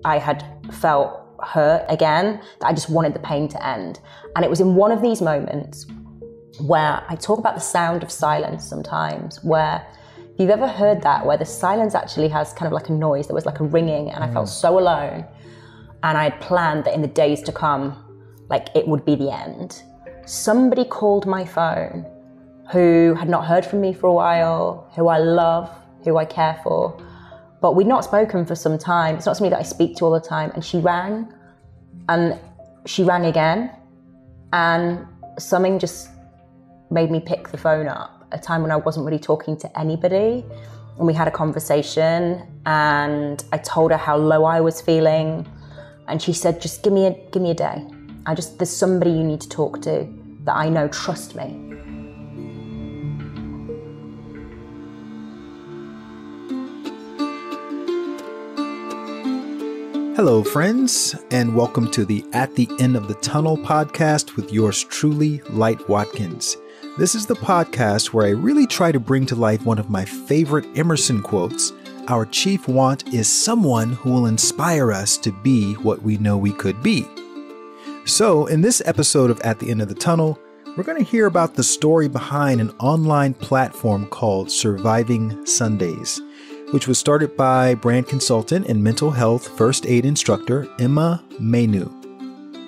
I had felt hurt again, that I just wanted the pain to end. And it was in one of these moments where I talk about the sound of silence sometimes, where if you've ever heard that, where the silence actually has kind of like a noise, there was like a ringing, and I felt so alone. And I had planned that in the days to come, like it would be the end. Somebody called my phone who had not heard from me for a while, who I love, who I care for, but we'd not spoken for some time. It's not somebody that I speak to all the time. And she rang, and she rang again, and something just made me pick the phone up, a time when I wasn't really talking to anybody. And we had a conversation, and I told her how low I was feeling. And she said, just give me a day. There's somebody you need to talk to that I know, trust me. Hello, friends, and welcome to the At the End of the Tunnel podcast with yours truly, Light Watkins. This is the podcast where I really try to bring to life one of my favorite Emerson quotes: our chief want is someone who will inspire us to be what we know we could be. So, in this episode of At the End of the Tunnel, we're going to hear about the story behind an online platform called Surviving Sundays, which was started by brand consultant and mental health first aid instructor Emma Mainoo.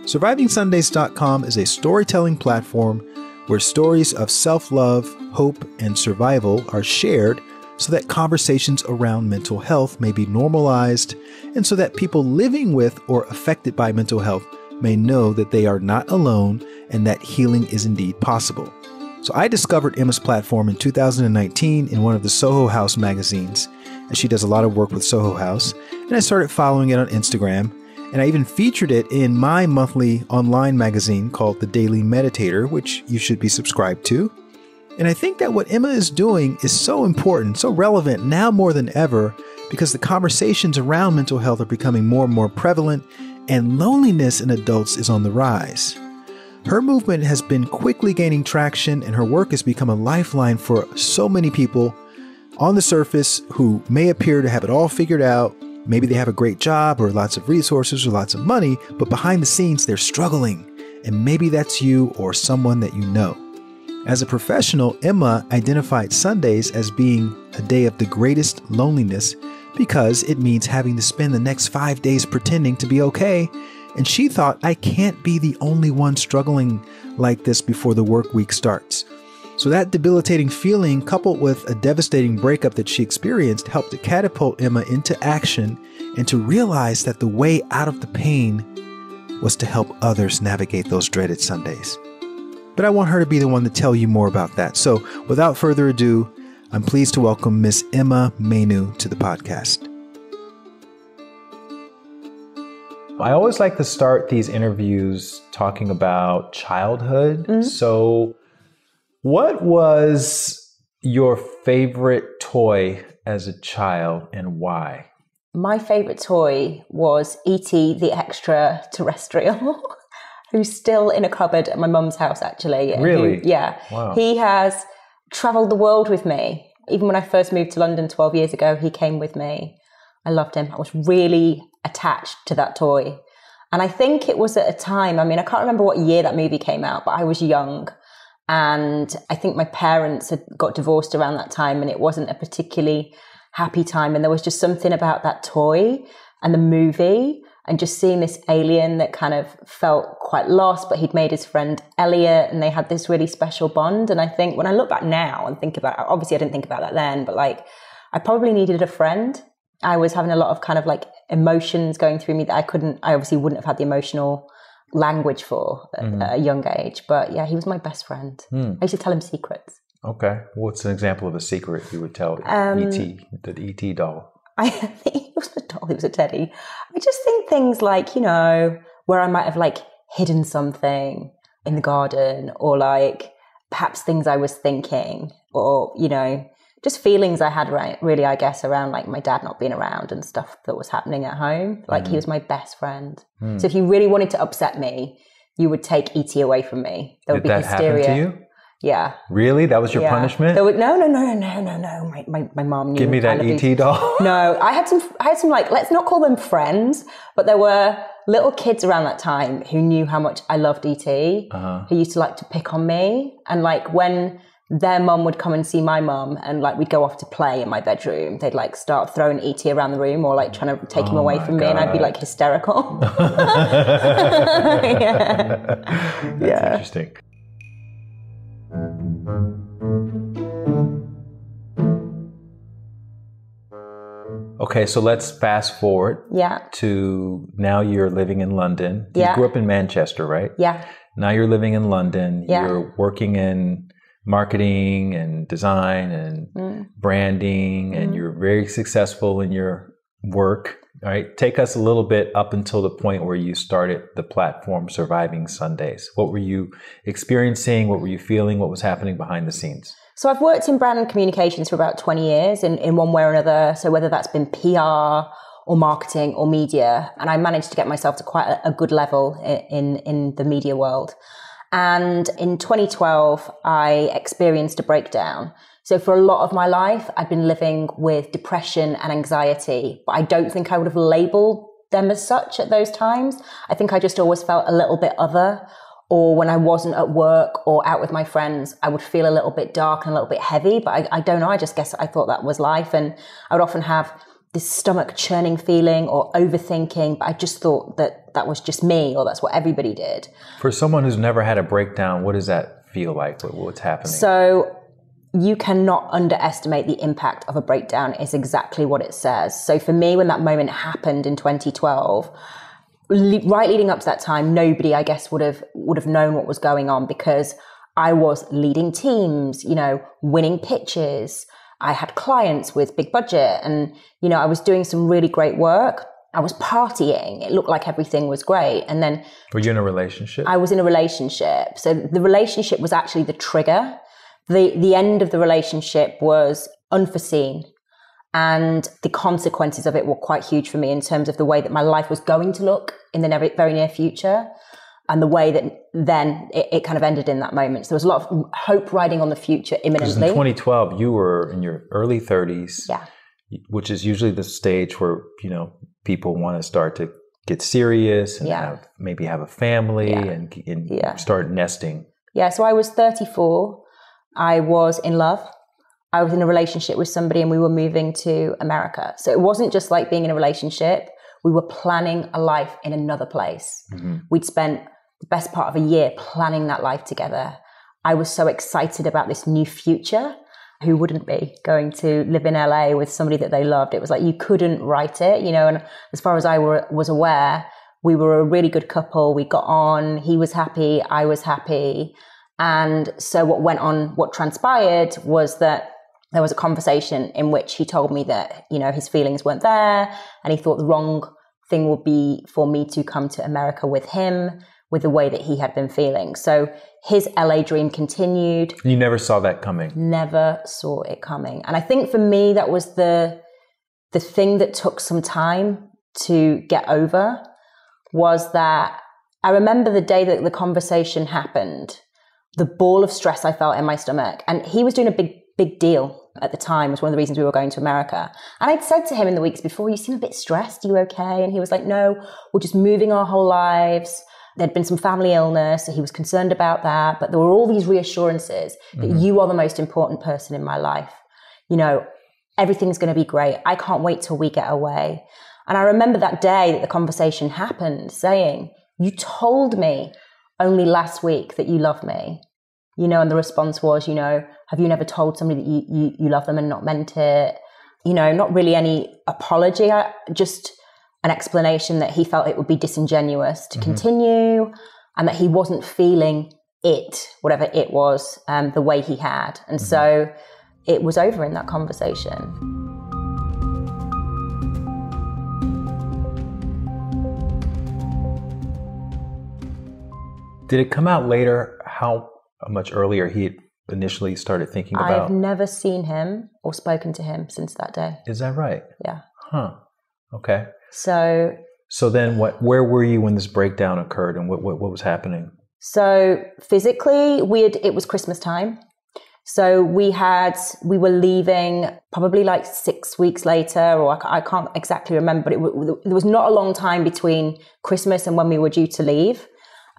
SurvivingSundays.com is a storytelling platform where stories of self-love, hope, and survival are shared so that conversations around mental health may be normalized, and so that people living with or affected by mental health may know that they are not alone and that healing is indeed possible. So I discovered Emma's platform in 2019 in one of the Soho House magazines, and she does a lot of work with Soho House, and I started following it on Instagram, and I even featured it in my monthly online magazine called The Daily Meditator, which you should be subscribed to. And I think that what Emma is doing is so important, so relevant now more than ever, because the conversations around mental health are becoming more and more prevalent, and loneliness in adults is on the rise. Her movement has been quickly gaining traction, and her work has become a lifeline for so many people on the surface who may appear to have it all figured out. Maybe they have a great job or lots of resources or lots of money, but behind the scenes they're struggling. And maybe that's you or someone that you know. As a professional, Emma identified Sundays as being a day of the greatest loneliness because it means having to spend the next 5 days pretending to be okay. And she thought, I can't be the only one struggling like this before the work week starts. So that debilitating feeling, coupled with a devastating breakup that she experienced, helped to catapult Emma into action and to realize that the way out of the pain was to help others navigate those dreaded Sundays. But I want her to be the one to tell you more about that. So without further ado, I'm pleased to welcome Miss Emma Mainoo to the podcast. I always like to start these interviews talking about childhood. Mm-hmm. So what was your favorite toy as a child and why? My favorite toy was E.T. the extraterrestrial, who's still in a cupboard at my mum's house, actually. Really? Yeah. Wow. He has traveled the world with me. Even when I first moved to London 12 years ago, he came with me. I loved him. I was really attached to that toy. And I think it was at a time, I can't remember what year that movie came out, but I was young. And I think my parents had got divorced around that time, and it wasn't a particularly happy time. And there was just something about that toy and the movie and just seeing this alien that kind of felt quite lost, but he'd made his friend Elliot, and they had this really special bond. And I think when I look back now and think about it, obviously I didn't think about that then, but like I probably needed a friend. I was having a lot of kind of like emotions going through me that I obviously wouldn't have had the emotional language for at a young age. But yeah, he was my best friend. I used to tell him secrets. Okay. What's an example of a secret you would tell E.T., the E.T. doll? I think it was a doll, it was a teddy. I just think things like, where I might have like hidden something in the garden, or like perhaps things I was thinking, or, just feelings I had really, I guess, around like my dad not being around and stuff that was happening at home. Like he was my best friend. So if you really wanted to upset me, you would take E.T. away from me. There would be hysteria. Happen to you? Yeah. Really? That was your punishment? No. My mom knew. Give me that ET doll. No, I had some like, let's not call them friends, but there were little kids around that time who knew how much I loved ET, who used to like to pick on me. And like when their mum would come and see my mum and like we'd go off to play in my bedroom, they'd like start throwing ET around the room or like trying to take him away from me, and I'd be like hysterical. That's interesting. Okay, so let's fast forward to now you're living in London. You grew up in Manchester, right? Yeah. Now you're living in London. Yeah. You're working in marketing and design and branding, and you're very successful in your work. All right. Take us a little bit up until the point where you started the platform Surviving Sundays. What were you experiencing? What were you feeling? What was happening behind the scenes? So I've worked in brand communications for about 20 years in one way or another. So whether that's been PR or marketing or media, and I managed to get myself to quite a good level in the media world. And in 2012, I experienced a breakdown. So for a lot of my life, I'd been living with depression and anxiety, but I don't think I would have labeled them as such at those times. I think I just always felt a little bit other, or when I wasn't at work or out with my friends, I would feel a little bit dark and a little bit heavy, but I don't know. I just guess I thought that was life. And I would often have this stomach churning feeling or overthinking, but I just thought that was just me, or that's what everybody did. For someone who's never had a breakdown, what does that feel like? What's happening? So you cannot underestimate the impact of a breakdown, is exactly what it says. So for me, when that moment happened in 2012, right leading up to that time, nobody, I guess, would have known what was going on, because I was leading teams, winning pitches. I had clients with big budget, and, I was doing some really great work. I was partying. It looked like everything was great. And then... Were you in a relationship? I was in a relationship. So the relationship was actually the trigger. The end of the relationship was unforeseen. And the consequences of it were quite huge for me in terms of the way that my life was going to look in the very near future, and the way that then it kind of ended in that moment. So there was a lot of hope riding on the future imminently. Because in 2012, you were in your early 30s, which is usually the stage where, people want to start to get serious and maybe have a family and start nesting. Yeah, so I was 34. I was in love. I was in a relationship with somebody, and we were moving to America. So it wasn't just like being in a relationship. We were planning a life in another place. Mm-hmm. We'd spent the best part of a year planning that life together. I was so excited about this new future. Who wouldn't be going to live in LA with somebody that they loved? It was like you couldn't write it, and as far as I was aware, we were a really good couple. We got on. He was happy. I was happy. And so what transpired was that there was a conversation in which he told me that, his feelings weren't there, and he thought the wrong thing would be for me to come to America with him, with the way that he had been feeling. So his LA dream continued. You never saw that coming? Never saw it coming. And I think for me, that was the thing that took some time to get over, was that I remember the day that the conversation happened, the ball of stress I felt in my stomach. And he was doing a big deal at the time. It was one of the reasons we were going to America. And I'd said to him in the weeks before, you seem a bit stressed. Are you okay? And he was like, no, we're just moving our whole lives. There'd been some family illness, so he was concerned about that. But there were all these reassurances that you are the most important person in my life. Everything's going to be great. I can't wait till we get away. And I remember that day that the conversation happened saying, you told me only last week that you love me. And the response was, have you never told somebody that you love them and not meant it? Not really any apology, just an explanation that he felt it would be disingenuous to continue, and that he wasn't feeling it, whatever it was, the way he had. And so it was over in that conversation. Did it come out later how much earlier he had initially started thinking about? I've never seen him or spoken to him since that day. Is that right? Yeah. Huh. Okay. So then where were you when this breakdown occurred, and what was happening? So physically, it was Christmas time. So we were leaving probably like 6 weeks later, or I can't exactly remember, but there was not a long time between Christmas and when we were due to leave.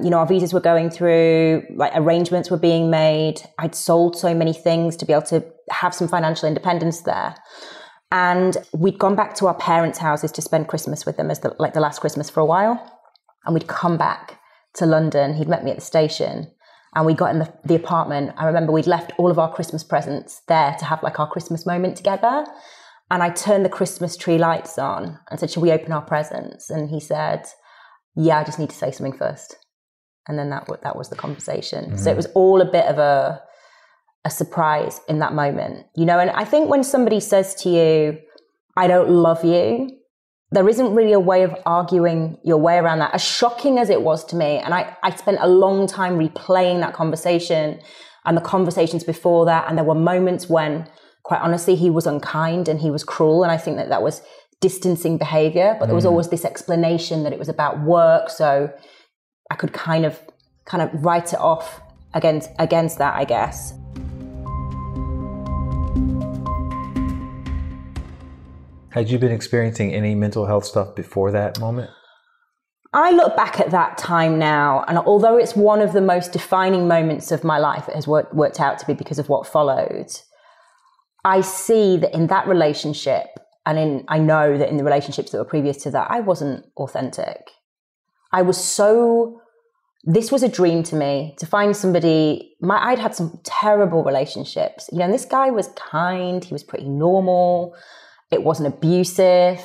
You know, our visas were going through, like arrangements were being made. I'd sold so many things to be able to have some financial independence there. And we'd gone back to our parents' houses to spend Christmas with them as the last Christmas for a while. And we'd come back to London. He'd met me at the station. And we got in the apartment. I remember we'd left all of our Christmas presents there to have like our Christmas moment together. And I turned the Christmas tree lights on and said, "Shall we open our presents?" And he said, "Yeah, I just need to say something first." And then that was the conversation. Mm-hmm. So it was all a bit of a surprise in that moment, you know? And I think when somebody says to you, "I don't love you," there isn't really a way of arguing your way around that, as shocking as it was to me. And I spent a long time replaying that conversation and the conversations before that. And there were moments when, quite honestly, he was unkind and he was cruel. And I think that was distancing behavior. But there was always this explanation that it was about work. So I could kind of write it off against that, I guess. Had you been experiencing any mental health stuff before that moment? I look back at that time now, and although it's one of the most defining moments of my life, it has worked out to be because of what followed, I see that in that relationship, I know that in the relationships that were previous to that, I wasn't authentic. This was a dream to me, to find somebody. I'd had some terrible relationships, you know, and this guy was kind, he was pretty normal. It wasn't abusive.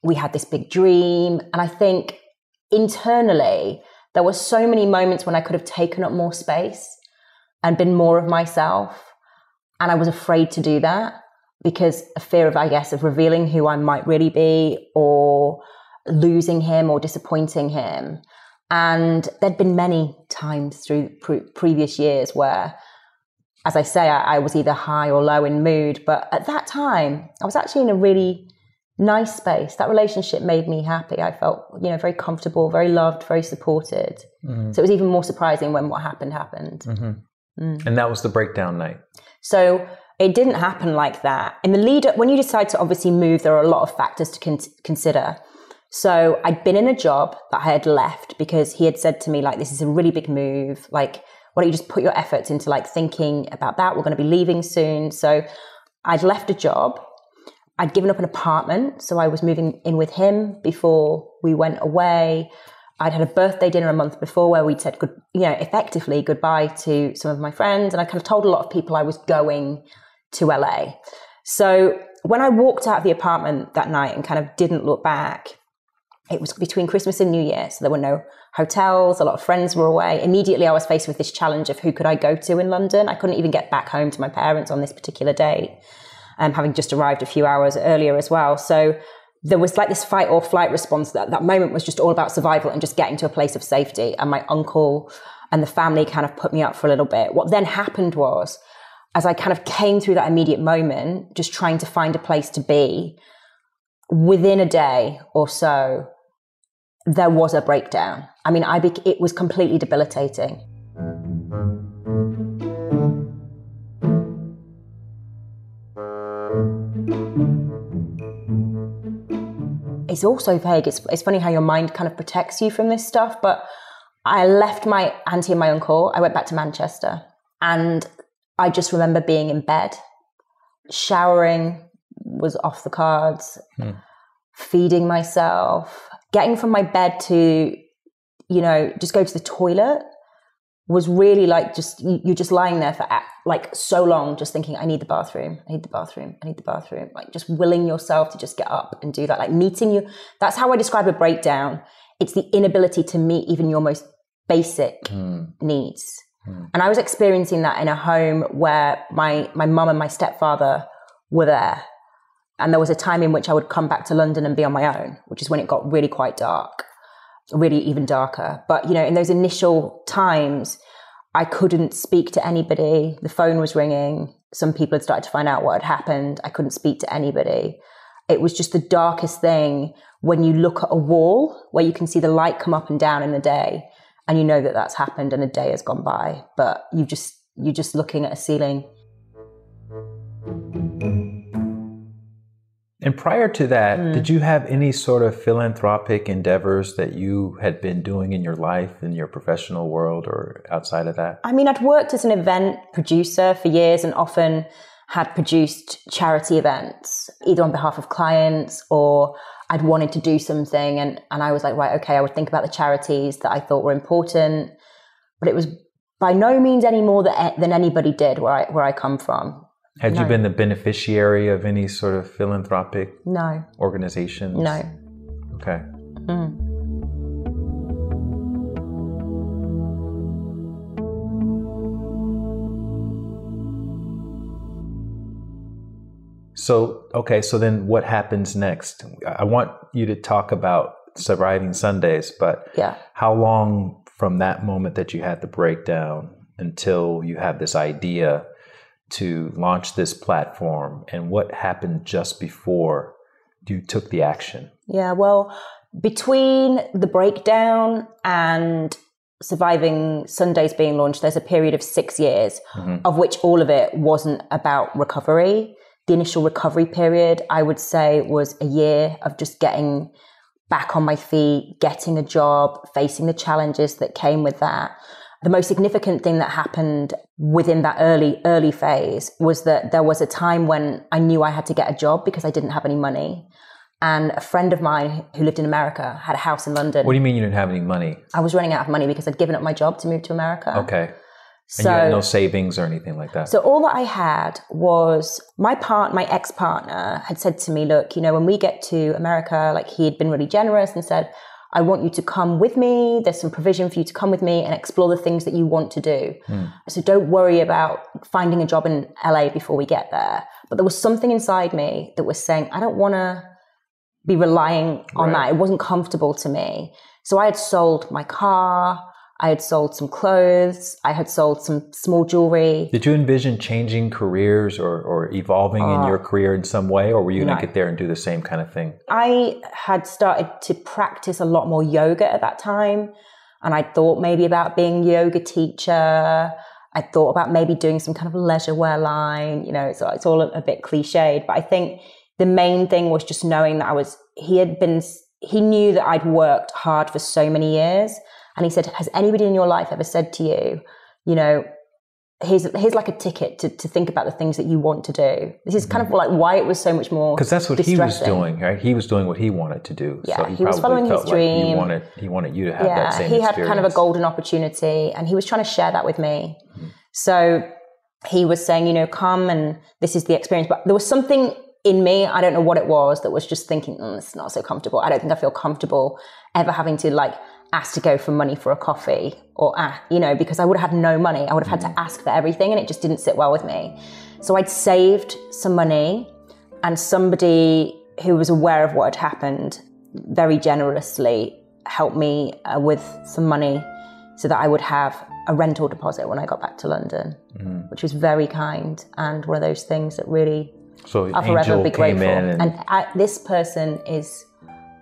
We had this big dream. And I think internally, there were so many moments when I could have taken up more space and been more of myself. And I was afraid to do that because of fear of, I guess, of revealing who I might really be or losing him or disappointing him. And there'd been many times through previous years where, as I say, I was either high or low in mood. But at that time, I was actually in a really nice space. That relationship made me happy. I felt, you know, very comfortable, very loved, very supported. Mm-hmm. So it was even more surprising when what happened. Mm-hmm. And that was the breakdown night. So it didn't happen like that. In the lead up, when you decide to obviously move, there are a lot of factors to consider. So I'd been in a job that I had left because he had said to me, like, this is a really big move. Like, why don't you just put your efforts into like thinking about that? We're going to be leaving soon. So I'd left a job. I'd given up an apartment. So I was moving in with him before we went away. I'd had a birthday dinner a month before where we'd said, effectively goodbye to some of my friends. And I kind of told a lot of people I was going to LA. So when I walked out of the apartment that night and kind of didn't look back, it was between Christmas and New Year. So there were no hotels. A lot of friends were away. Immediately, I was faced with this challenge of who could I go to in London. I couldn't even get back home to my parents on this particular day, having just arrived a few hours earlier as well. So there was like this fight or flight response. That moment was just all about survival and just getting to a place of safety. And my uncle and the family kind of put me up for a little bit. What then happened was, as I kind of came through that immediate moment, just trying to find a place to be, within a day or so, there was a breakdown. I mean, it was completely debilitating. It's also vague. It's funny how your mind kind of protects you from this stuff, but I left my auntie and my uncle. I went back to Manchester, and I just remember being in bed. Showering was off the cards, feeding myself. Getting from my bed to, just go to the toilet was really like you're just lying there for like so long, just thinking, I need the bathroom, I need the bathroom, I need the bathroom. Like just willing yourself to just get up and do that. Like meeting you. That's how I describe a breakdown. It's the inability to meet even your most basic needs. And I was experiencing that in a home where my mum and my stepfather were there. And there was a time in which I would come back to London and be on my own, which is when it got really quite dark, really even darker. But, in those initial times, I couldn't speak to anybody. The phone was ringing. Some people had started to find out what had happened. I couldn't speak to anybody. It was just the darkest thing when you look at a wall where you can see the light come up and down in the day and you know that that's happened and a day has gone by, but you're just looking at a ceiling. And prior to that, did you have any sort of philanthropic endeavors that you had been doing in your life, in your professional world, or outside of that? I mean, I'd worked as an event producer for years and often had produced charity events, either on behalf of clients or I'd wanted to do something. And I was like, right, okay, I would think about the charities that I thought were important, but it was by no means any more than anybody did where I come from. Had you been the beneficiary of any sort of philanthropic organizations? No. Okay. So then what happens next? I want you to talk about surviving Sundays, but how long from that moment that you had the breakdown until you have this idea to launch this platform, and what happened just before you took the action? Yeah, well, between the breakdown and surviving Sundays being launched, there's a period of 6 years, of which all of it wasn't about recovery. The initial recovery period, I would say, was a year of just getting back on my feet, getting a job, facing the challenges that came with that. The most significant thing that happened within that early phase was that there was a time when I knew I had to get a job because I didn't have any money. And a friend of mine who lived in America had a house in London. What do you mean you didn't have any money? I was running out of money because I'd given up my job to move to America. Okay. And you had no savings or anything like that? So all that I had was my ex-partner had said to me, look, when we get to America, like he had been really generous and said, I want you to come with me. There's some provision for you to come with me and explore the things that you want to do. So don't worry about finding a job in LA before we get there. But there was something inside me that was saying, I don't want to be relying on that. It wasn't comfortable to me. So I had sold my car. I had sold some clothes. I had sold some small jewelry. Did you envision changing careers or evolving in your career in some way? Or were you going to get there and do the same kind of thing? I had started to practice a lot more yoga at that time. And I thought maybe about being a yoga teacher. I thought about maybe doing some kind of leisure wear line. It's all a bit cliched. But I think the main thing was just knowing that he knew that I'd worked hard for so many years. And he said, has anybody in your life ever said to you, here's like a ticket to think about the things that you want to do? This is kind of like why it was so much more because that's what he was doing, right? He was doing what he wanted to do. Yeah, so he was following his dream. Like he wanted you to have that same experience. He had kind of a golden opportunity and he was trying to share that with me. So he was saying, come and this is the experience. But there was something in me, I don't know what it was, that was just thinking, it's not so comfortable. I don't think I feel comfortable ever having to ask to go for money for a coffee or, because I would have had no money. I would have had to ask for everything and it just didn't sit well with me. So I'd saved some money and somebody who was aware of what had happened very generously helped me with some money so that I would have a rental deposit when I got back to London, which was very kind and one of those things that really I'll forever be grateful. And this person is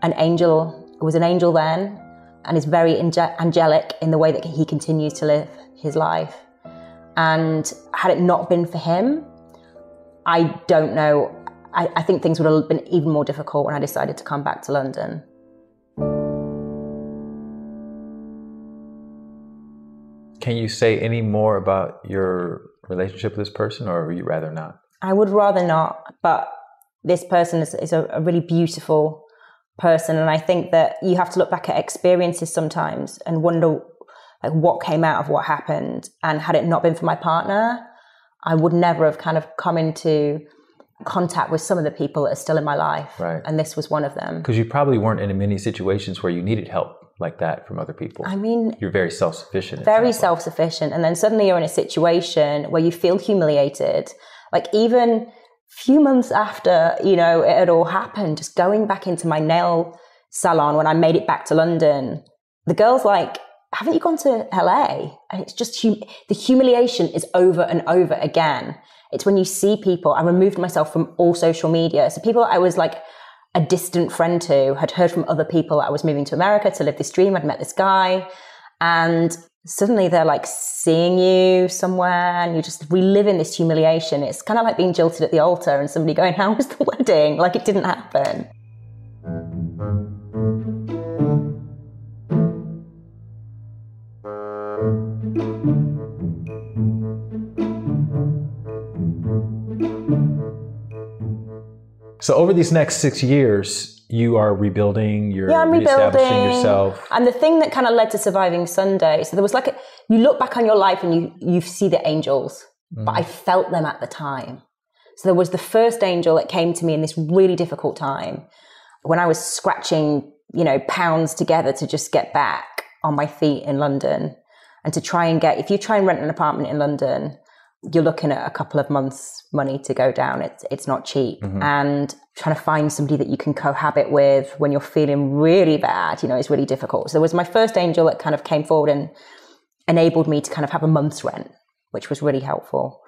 an angel, was an angel then, and is very angelic in the way that he continues to live his life. And had it not been for him, I don't know. I think things would have been even more difficult when I decided to come back to London. Can you say any more about your relationship with this person, or would you rather not? I would rather not, but this person is a really beautiful person. And I think that you have to look back at experiences sometimes and wonder what came out of what happened. And had it not been for my partner, I would never have kind of come into contact with some of the people that are still in my life. Right. And this was one of them. Because you probably weren't in many situations where you needed help like that from other people. I mean, you're very self-sufficient. Very self-sufficient. And then suddenly you're in a situation where you feel humiliated. Even few months after, it had all happened, just going back into my nail salon when I made it back to London, the girl's like, haven't you gone to LA? And it's just, the humiliation is over and over again. It's when you see people, I removed myself from all social media. So people I was like a distant friend to had heard from other people I was moving to America to live this dream. I'd met this guy And suddenly they're like seeing you somewhere and you just relive in this humiliation. It's kind of like being jilted at the altar and somebody going, how was the wedding? Like it didn't happen. So over these next 6 years, you are rebuilding, you're I'm reestablishing yourself. And the thing that kind of led to Surviving Sunday, so there was like, you look back on your life and you see the angels, but I felt them at the time. So there was the first angel that came to me in this really difficult time when I was scratching, pounds together to just get back on my feet in London and to try and if you try and rent an apartment in London, you're looking at a couple of months' money to go down. It's not cheap. And trying to find somebody that you can cohabit with when you're feeling really bad, is really difficult. So there was my first angel that kind of came forward and enabled me to kind of have a month's rent, which was really helpful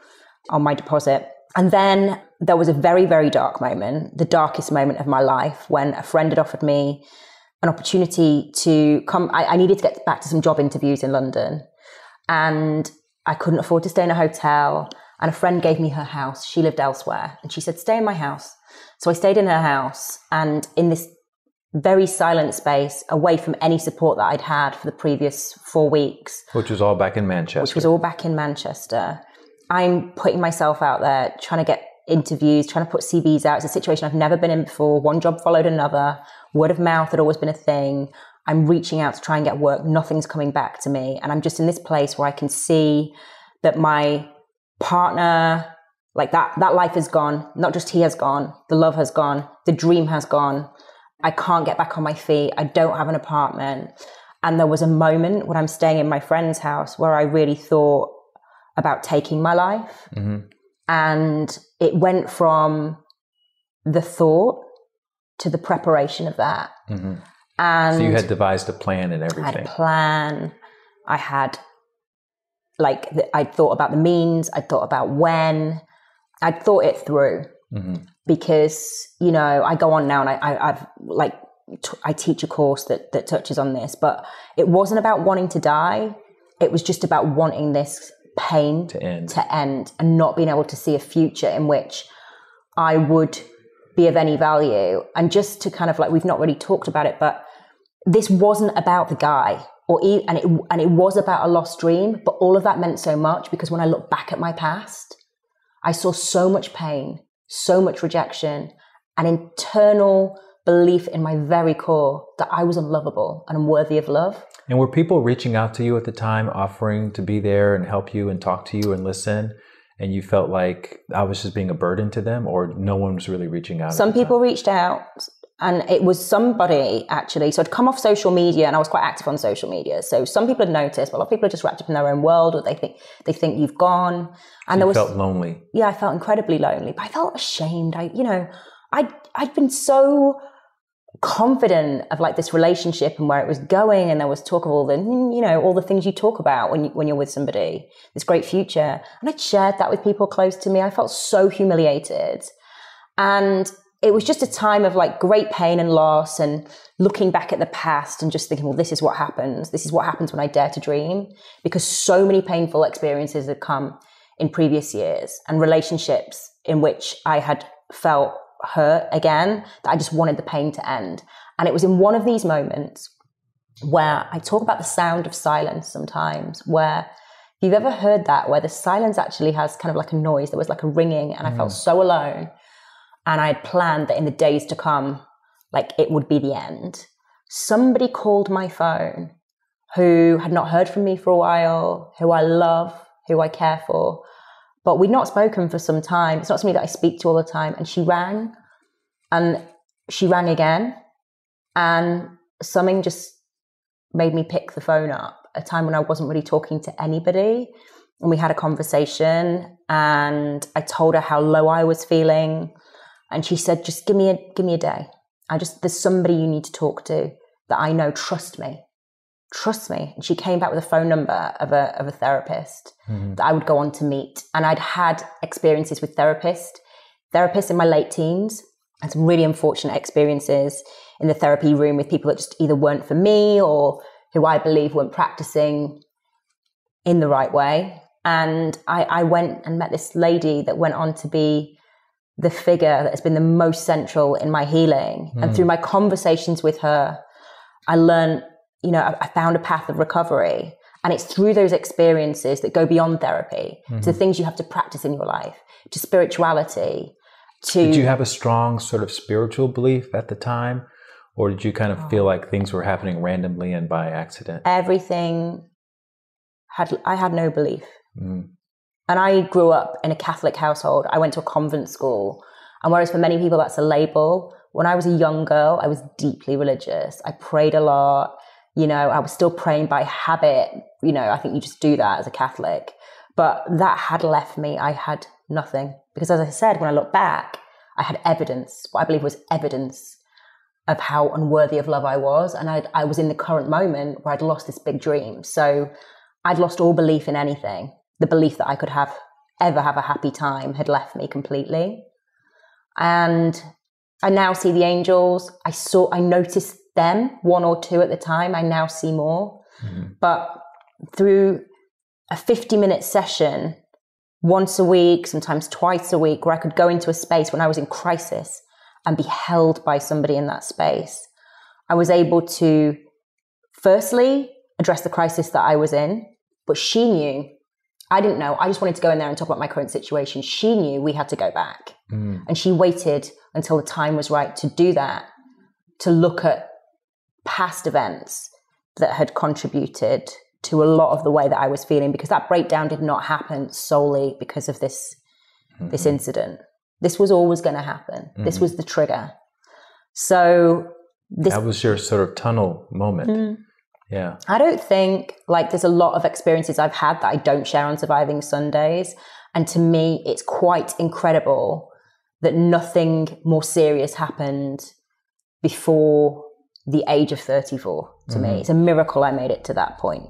on my deposit. And then there was a very, very dark moment, the darkest moment of my life, when a friend had offered me an opportunity to come. I needed to get back to some job interviews in London, and I couldn't afford to stay in a hotel. And a friend gave me her house. She lived elsewhere. And she said, stay in my house. So I stayed in her house, and in this very silent space, away from any support that I'd had for the previous 4 weeks. Which was all back in Manchester. I'm putting myself out there, trying to get interviews, trying to put CVs out. It's a situation I've never been in before. One job followed another. Word of mouth had always been a thing. I'm reaching out to try and get work. Nothing's coming back to me. And I'm just in this place where I can see that my partner, like that life is gone. Not just he has gone. The love has gone. The dream has gone. I can't get back on my feet. I don't have an apartment. And there was a moment when I'm staying in my friend's house where I really thought about taking my life. And it went from the thought to the preparation of that. And so you had devised a plan and everything. I had a plan. I had, I'd thought about the means. I'd thought about when. I'd thought it through. Because, I go on now and I teach a course that touches on this, but it wasn't about wanting to die. It was just about wanting this pain to end and not being able to see a future in which I would be of any value. And just to kind of we've not really talked about it, but this wasn't about the guy and it was about a lost dream, but all of that meant so much because when I look back at my past, I saw so much pain, so much rejection, an internal belief in my very core that I was unlovable and unworthy of love. And were people reaching out to you at the time, offering to be there and help you and talk to you and listen? And you felt like I was just being a burden to them, or no one was really reaching out? Some people reached out, and it was somebody actually. So I'd come off social media, and I was quite active on social media. So some people had noticed, but a lot of people are just wrapped up in their own world, or they think you've gone. And you felt lonely. Yeah, I felt incredibly lonely, but I felt ashamed. I'd been so confident of this relationship and where it was going, and there was talk of all the things you talk about when you're with somebody, this great future, and I'd shared that with people close to me. I felt so humiliated, and it was just a time of great pain and loss, and looking back at the past and just thinking, well, this is what happens when I dare to dream, because so many painful experiences had come in previous years and relationships in which I had felt hurt again, that I just wanted the pain to end. And it was in one of these moments where I talk about the sound of silence sometimes, where if you've ever heard that, where the silence actually has kind of a noise, there was a ringing, and I felt so alone. And I had planned that in the days to come, it would be the end. Somebody called my phone who had not heard from me for a while, who I love, who I care for, but we'd not spoken for some time. It's not somebody that I speak to all the time. And she rang, and she rang again. And something just made me pick the phone up, a time when I wasn't really talking to anybody. And we had a conversation, and I told her how low I was feeling. And she said, just give me a day. There's somebody you need to talk to that I know. Trust me. And she came back with a phone number of a therapist that I would go on to meet. And I'd had experiences with therapists in my late teens, and some really unfortunate experiences in the therapy room with people that just either weren't for me, or who I believe weren't practicing in the right way. And I went and met this lady that went on to be the figure that has been the most central in my healing. And through my conversations with her, I learned, I found a path of recovery. And it's through those experiences that go beyond therapy to the things you have to practice in your life, to spirituality, to... Did you have a strong sort of spiritual belief at the time? Or did you kind of feel like things were happening randomly and by accident? Everything I had no belief. And I grew up in a Catholic household. I went to a convent school. And whereas for many people that's a label, when I was a young girl, I was deeply religious. I prayed a lot. I was still praying by habit. I think you just do that as a Catholic. But that had left me. I had nothing. Because as I said, when I look back, I had evidence, what I believe was evidence of how unworthy of love I was. And I was in the current moment where I'd lost this big dream. So I'd lost all belief in anything. The belief that I could ever have a happy time had left me completely. And I now see the angels. I noticed them, one or two at the time. I now see more. But through a 50-minute session, once a week, sometimes twice a week, where I could go into a space when I was in crisis and be held by somebody in that space, I was able to firstly address the crisis that I was in. But she knew. I didn't know. I just wanted to go in there and talk about my current situation. She knew we had to go back. And she waited until the time was right to do that, to look at past events that had contributed to a lot of the way that I was feeling, because that breakdown did not happen solely because of this incident. This was always going to happen. This was the trigger. So that was your sort of tunnel moment. Yeah. I don't think there's a lot of experiences I've had that I don't share on Surviving Sundays. And to me, it's quite incredible that nothing more serious happened before the age of 34 to me. It's a miracle I made it to that point.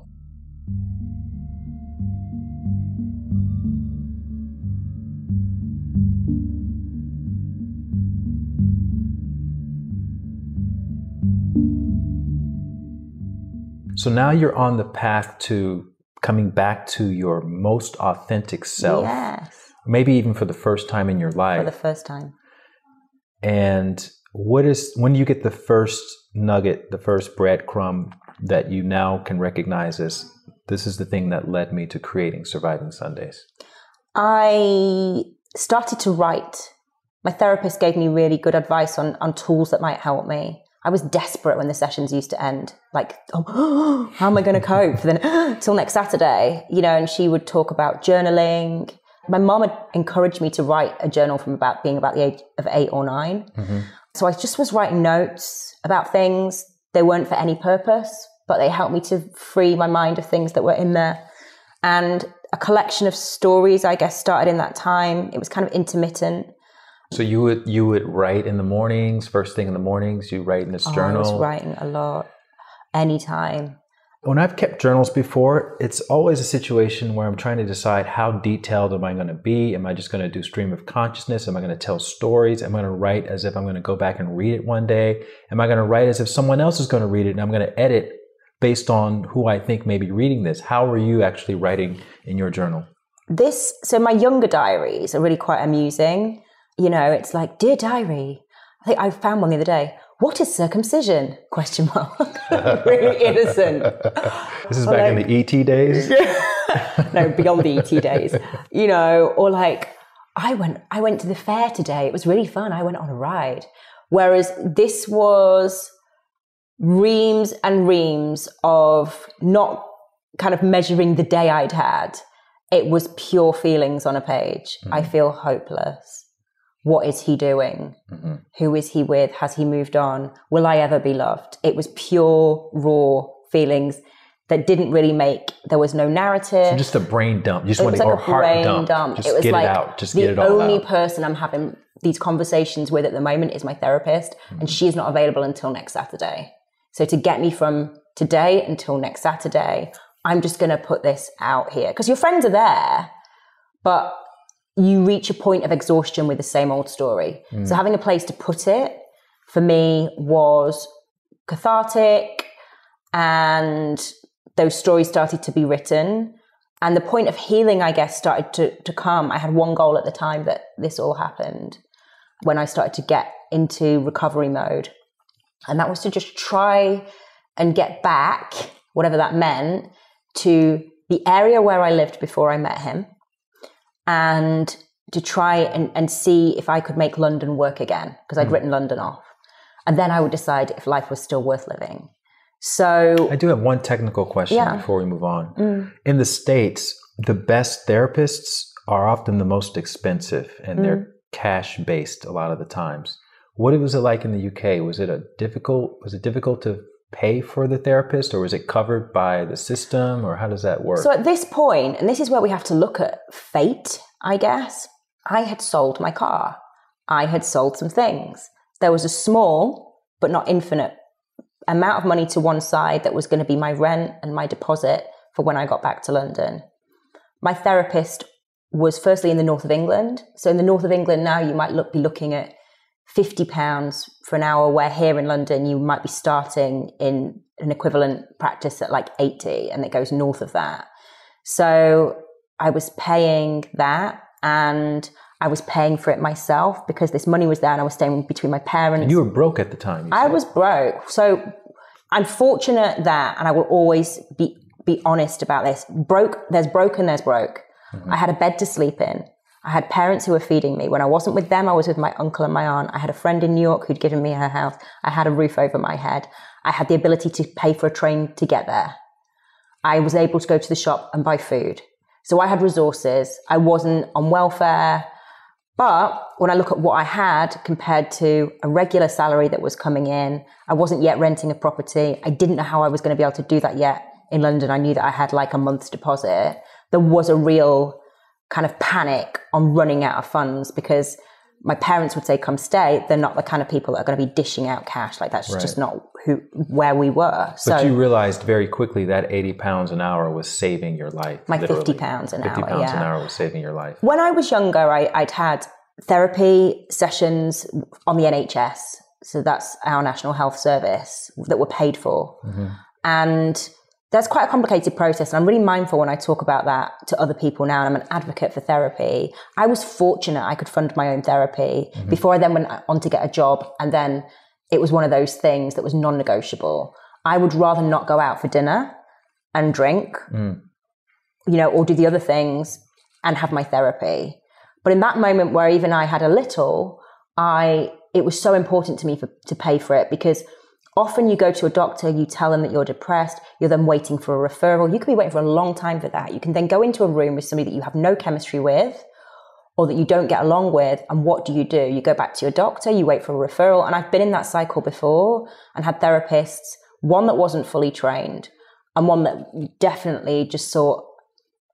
So now you're on the path to coming back to your most authentic self. Yes. Maybe even for the first time in your life. For the first time. And when do you get the first nugget, the first breadcrumb that you now can recognize as, this is the thing that led me to creating Surviving Sundays? I started to write. My therapist gave me really good advice on tools that might help me. I was desperate when the sessions used to end. How am I going to cope? Then till next Saturday, and she would talk about journaling. My mom had encouraged me to write a journal from being about the age of 8 or 9. So I just was writing notes about things. They weren't for any purpose, but they helped me to free my mind of things that were in there. And a collection of stories, I guess, started in that time. It was kind of intermittent. So you would write in the mornings, first thing in the mornings, you write in this journal? I was writing a lot, anytime. When I've kept journals before, it's always a situation where I'm trying to decide how detailed am I going to be? Am I just going to do stream of consciousness? Am I going to tell stories? Am I going to write as if I'm going to go back and read it one day? Am I going to write as if someone else is going to read it and I'm going to edit based on who I think may be reading this? How are you actually writing in your journal? So my younger diaries are really quite amusing. It's like, Dear Diary. I think I found one the other day. What is circumcision? ? Really innocent. This is back in the ET days? No, beyond the ET days. Or I went to the fair today. It was really fun. I went on a ride. Whereas this was reams and reams of not kind of measuring the day I'd had. It was pure feelings on a page. I feel hopeless. What is he doing? Who is he with? Has he moved on? Will I ever be loved? It was pure, raw feelings that didn't really there was no narrative. So just a brain dump. You just want a heart dump. Just get it out. Just get it all out. The only person I'm having these conversations with at the moment is my therapist, and she's not available until next Saturday. So to get me from today until next Saturday, I'm just going to put this out here. Because your friends are there, but you reach a point of exhaustion with the same old story. So having a place to put it, for me, was cathartic And those stories started to be written. And the point of healing, I guess, started to come. I had one goal at the time that this all happened when I started to get into recovery mode. And that was to just try and get back, whatever that meant, to the area where I lived before I met him, and to try and see if I could make London work again, because I'd written London off. And then I would decide if life was still worth living. So I do have one technical question before we move on. In the States, the best therapists are often the most expensive, and they're cash-based a lot of the times. What was it like in the UK? Was it difficult to pay for the therapist, or was it covered by the system, or how does that work? So at this point, and this is where we have to look at fate, I guess, I had sold my car. I had sold some things. There was a small, but not infinite, amount of money to one side that was going to be my rent and my deposit for when I got back to London. My therapist was firstly in the north of England. So in the north of England now, you might be looking at £50 for an hour, where here in London, you might be starting in an equivalent practice at like 80, and it goes north of that. So I was paying that, and I was paying for it myself because this money was there, and I was staying between my parents. And you were broke at the time. I was broke. So I'm fortunate that, and I will always be honest about this, there's broke and there's broke. I had a bed to sleep in. I had parents who were feeding me. When I wasn't with them, I was with my uncle and my aunt. I had a friend in New York who'd given me her house. I had a roof over my head. I had the ability to pay for a train to get there. I was able to go to the shop and buy food. So I had resources. I wasn't on welfare. But when I look at what I had compared to a regular salary that was coming in, I wasn't yet renting a property. I didn't know how I was going to be able to do that yet in London. I knew that I had like a month's deposit. There was a real kind of panic on running out of funds, because my parents would say, come stay. They're not the kind of people that are going to be dishing out cash. Like that's just not where we were. But you realized very quickly that £80 an hour was saving your life. My literally. £50 an hour. £50 an hour was saving your life. When I was younger, I'd had therapy sessions on the NHS. So that's our National Health Service, that were paid for. And that's quite a complicated process. And I'm really mindful when I talk about that to other people now, and I'm an advocate for therapy. I was fortunate I could fund my own therapy before I then went on to get a job. And then it was one of those things that was non-negotiable. I would rather not go out for dinner and drink, or do the other things and have my therapy. But in that moment where even I had a little, it was so important to me to pay for it, because often you go to a doctor, you tell them that you're depressed, you're then waiting for a referral. You can be waiting for a long time for that. You can then go into a room with somebody that you have no chemistry with, or that you don't get along with. And what do? You go back to your doctor, you wait for a referral. And I've been in that cycle before and had therapists, one that wasn't fully trained and one that definitely just saw,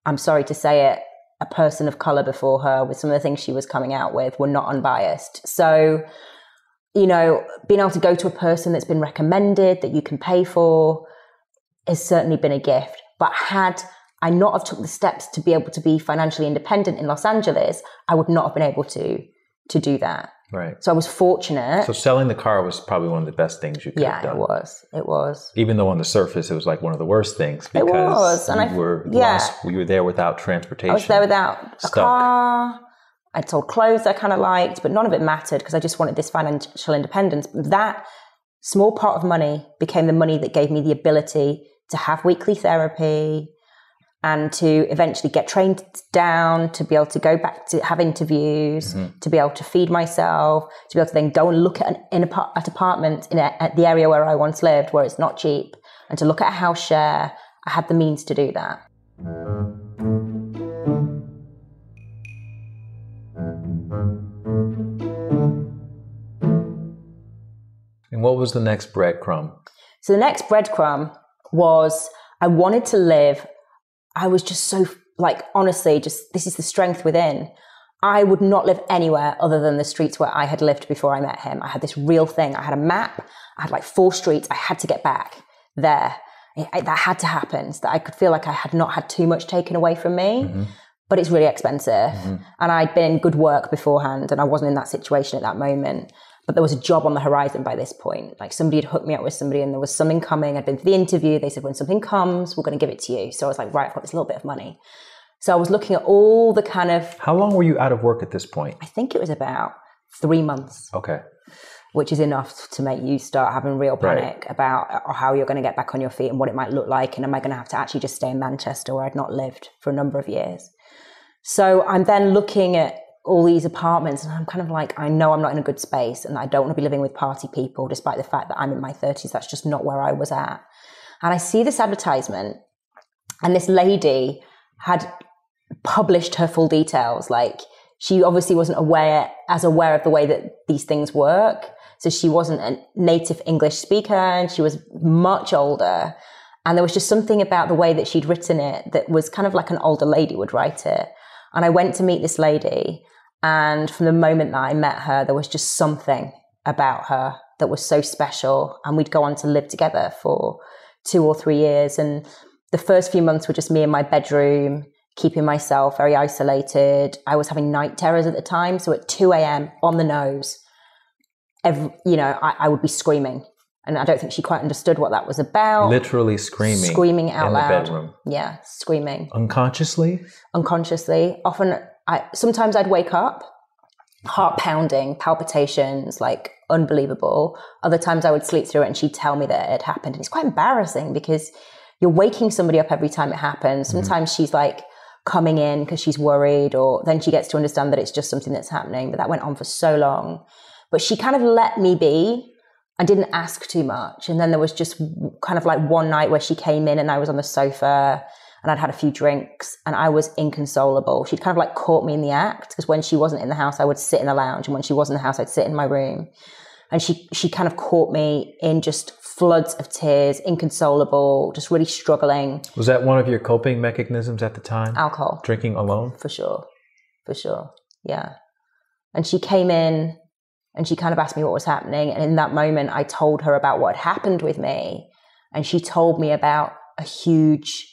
I'm sorry to say it, a person of color before her with some of the things she was coming out with were not unbiased. So, being able to go to a person that's been recommended, that you can pay for, has certainly been a gift. But had I not have took the steps to be able to be financially independent in Los Angeles, I would not have been able to do that. Right. So I was fortunate. So selling the car was probably one of the best things you could have done. Yeah, it was. Even though on the surface it was like one of the worst things, because it was. And you were lost. You were there without transportation. I was there without a car. I'd sold clothes I kind of liked, but none of it mattered because I just wanted this financial independence. That small pot of money became the money that gave me the ability to have weekly therapy and to eventually get trained down, to be able to go back to have interviews, to be able to feed myself, to be able to then go and look at apartments at the area where I once lived, where it's not cheap, and to look at a house share. I had the means to do that. And what was the next breadcrumb? So the next breadcrumb was I wanted to live. I was just so, honestly, this is the strength within. I would not live anywhere other than the streets where I had lived before I met him. I had this real thing. I had a map. I had 4 streets. I had to get back there. That had to happen so that I could feel like I had not had too much taken away from me. But it's really expensive. And I'd been in good work beforehand and I wasn't in that situation at that moment. But there was a job on the horizon by this point. Like somebody had hooked me up with somebody and there was something coming. I'd been for the interview. They said, when something comes, we're going to give it to you. So I was like, right, I've got this little bit of money. So I was looking at all the kind of... How long were you out of work at this point? I think it was about 3 months. Okay. Which is enough to make you start having real panic about how you're going to get back on your feet and what it might look like. And am I going to have to actually just stay in Manchester where I'd not lived for a number of years? So I'm then looking at all these apartments and I'm kind of like, I know I'm not in a good space and I don't want to be living with party people despite the fact that I'm in my 30s. That's just not where I was at. And I see this advertisement and this lady had published her full details. Like she obviously wasn't aware of the way that these things work. So she wasn't a native English speaker and she was much older. And there was just something about the way that she'd written it that was kind of like an older lady would write it. And I went to meet this lady. And from the moment that I met her, there was just something about her that was so special. And we'd go on to live together for 2 or 3 years. And the first few months were just me in my bedroom, keeping myself very isolated. I was having night terrors at the time. So at 2 a.m. on the nose, I would be screaming. And I don't think she quite understood what that was about. Literally screaming. Screaming out loud. In the bedroom. Yeah, screaming. Unconsciously? Unconsciously. Often, sometimes I'd wake up, heart pounding, palpitations, like unbelievable. Other times I would sleep through it and she'd tell me that it had happened. And it's quite embarrassing because you're waking somebody up every time it happens. Sometimes she's like coming in because she's worried, or then she gets to understand that it's just something that's happening. But that went on for so long. But she kind of let me be. I didn't ask too much. And then there was just kind of like one night where she came in and I was on the sofa and I'd had a few drinks and I was inconsolable. She'd kind of like caught me in the act because when she wasn't in the house, I would sit in the lounge. And when she was in the house, I'd sit in my room. And she kind of caught me in just floods of tears, inconsolable, just really struggling. Was that one of your coping mechanisms at the time? Alcohol. Drinking alone? For sure. Yeah. And she came in and she kind of asked me what was happening. And in that moment, I told her about what had happened with me. And she told me about a huge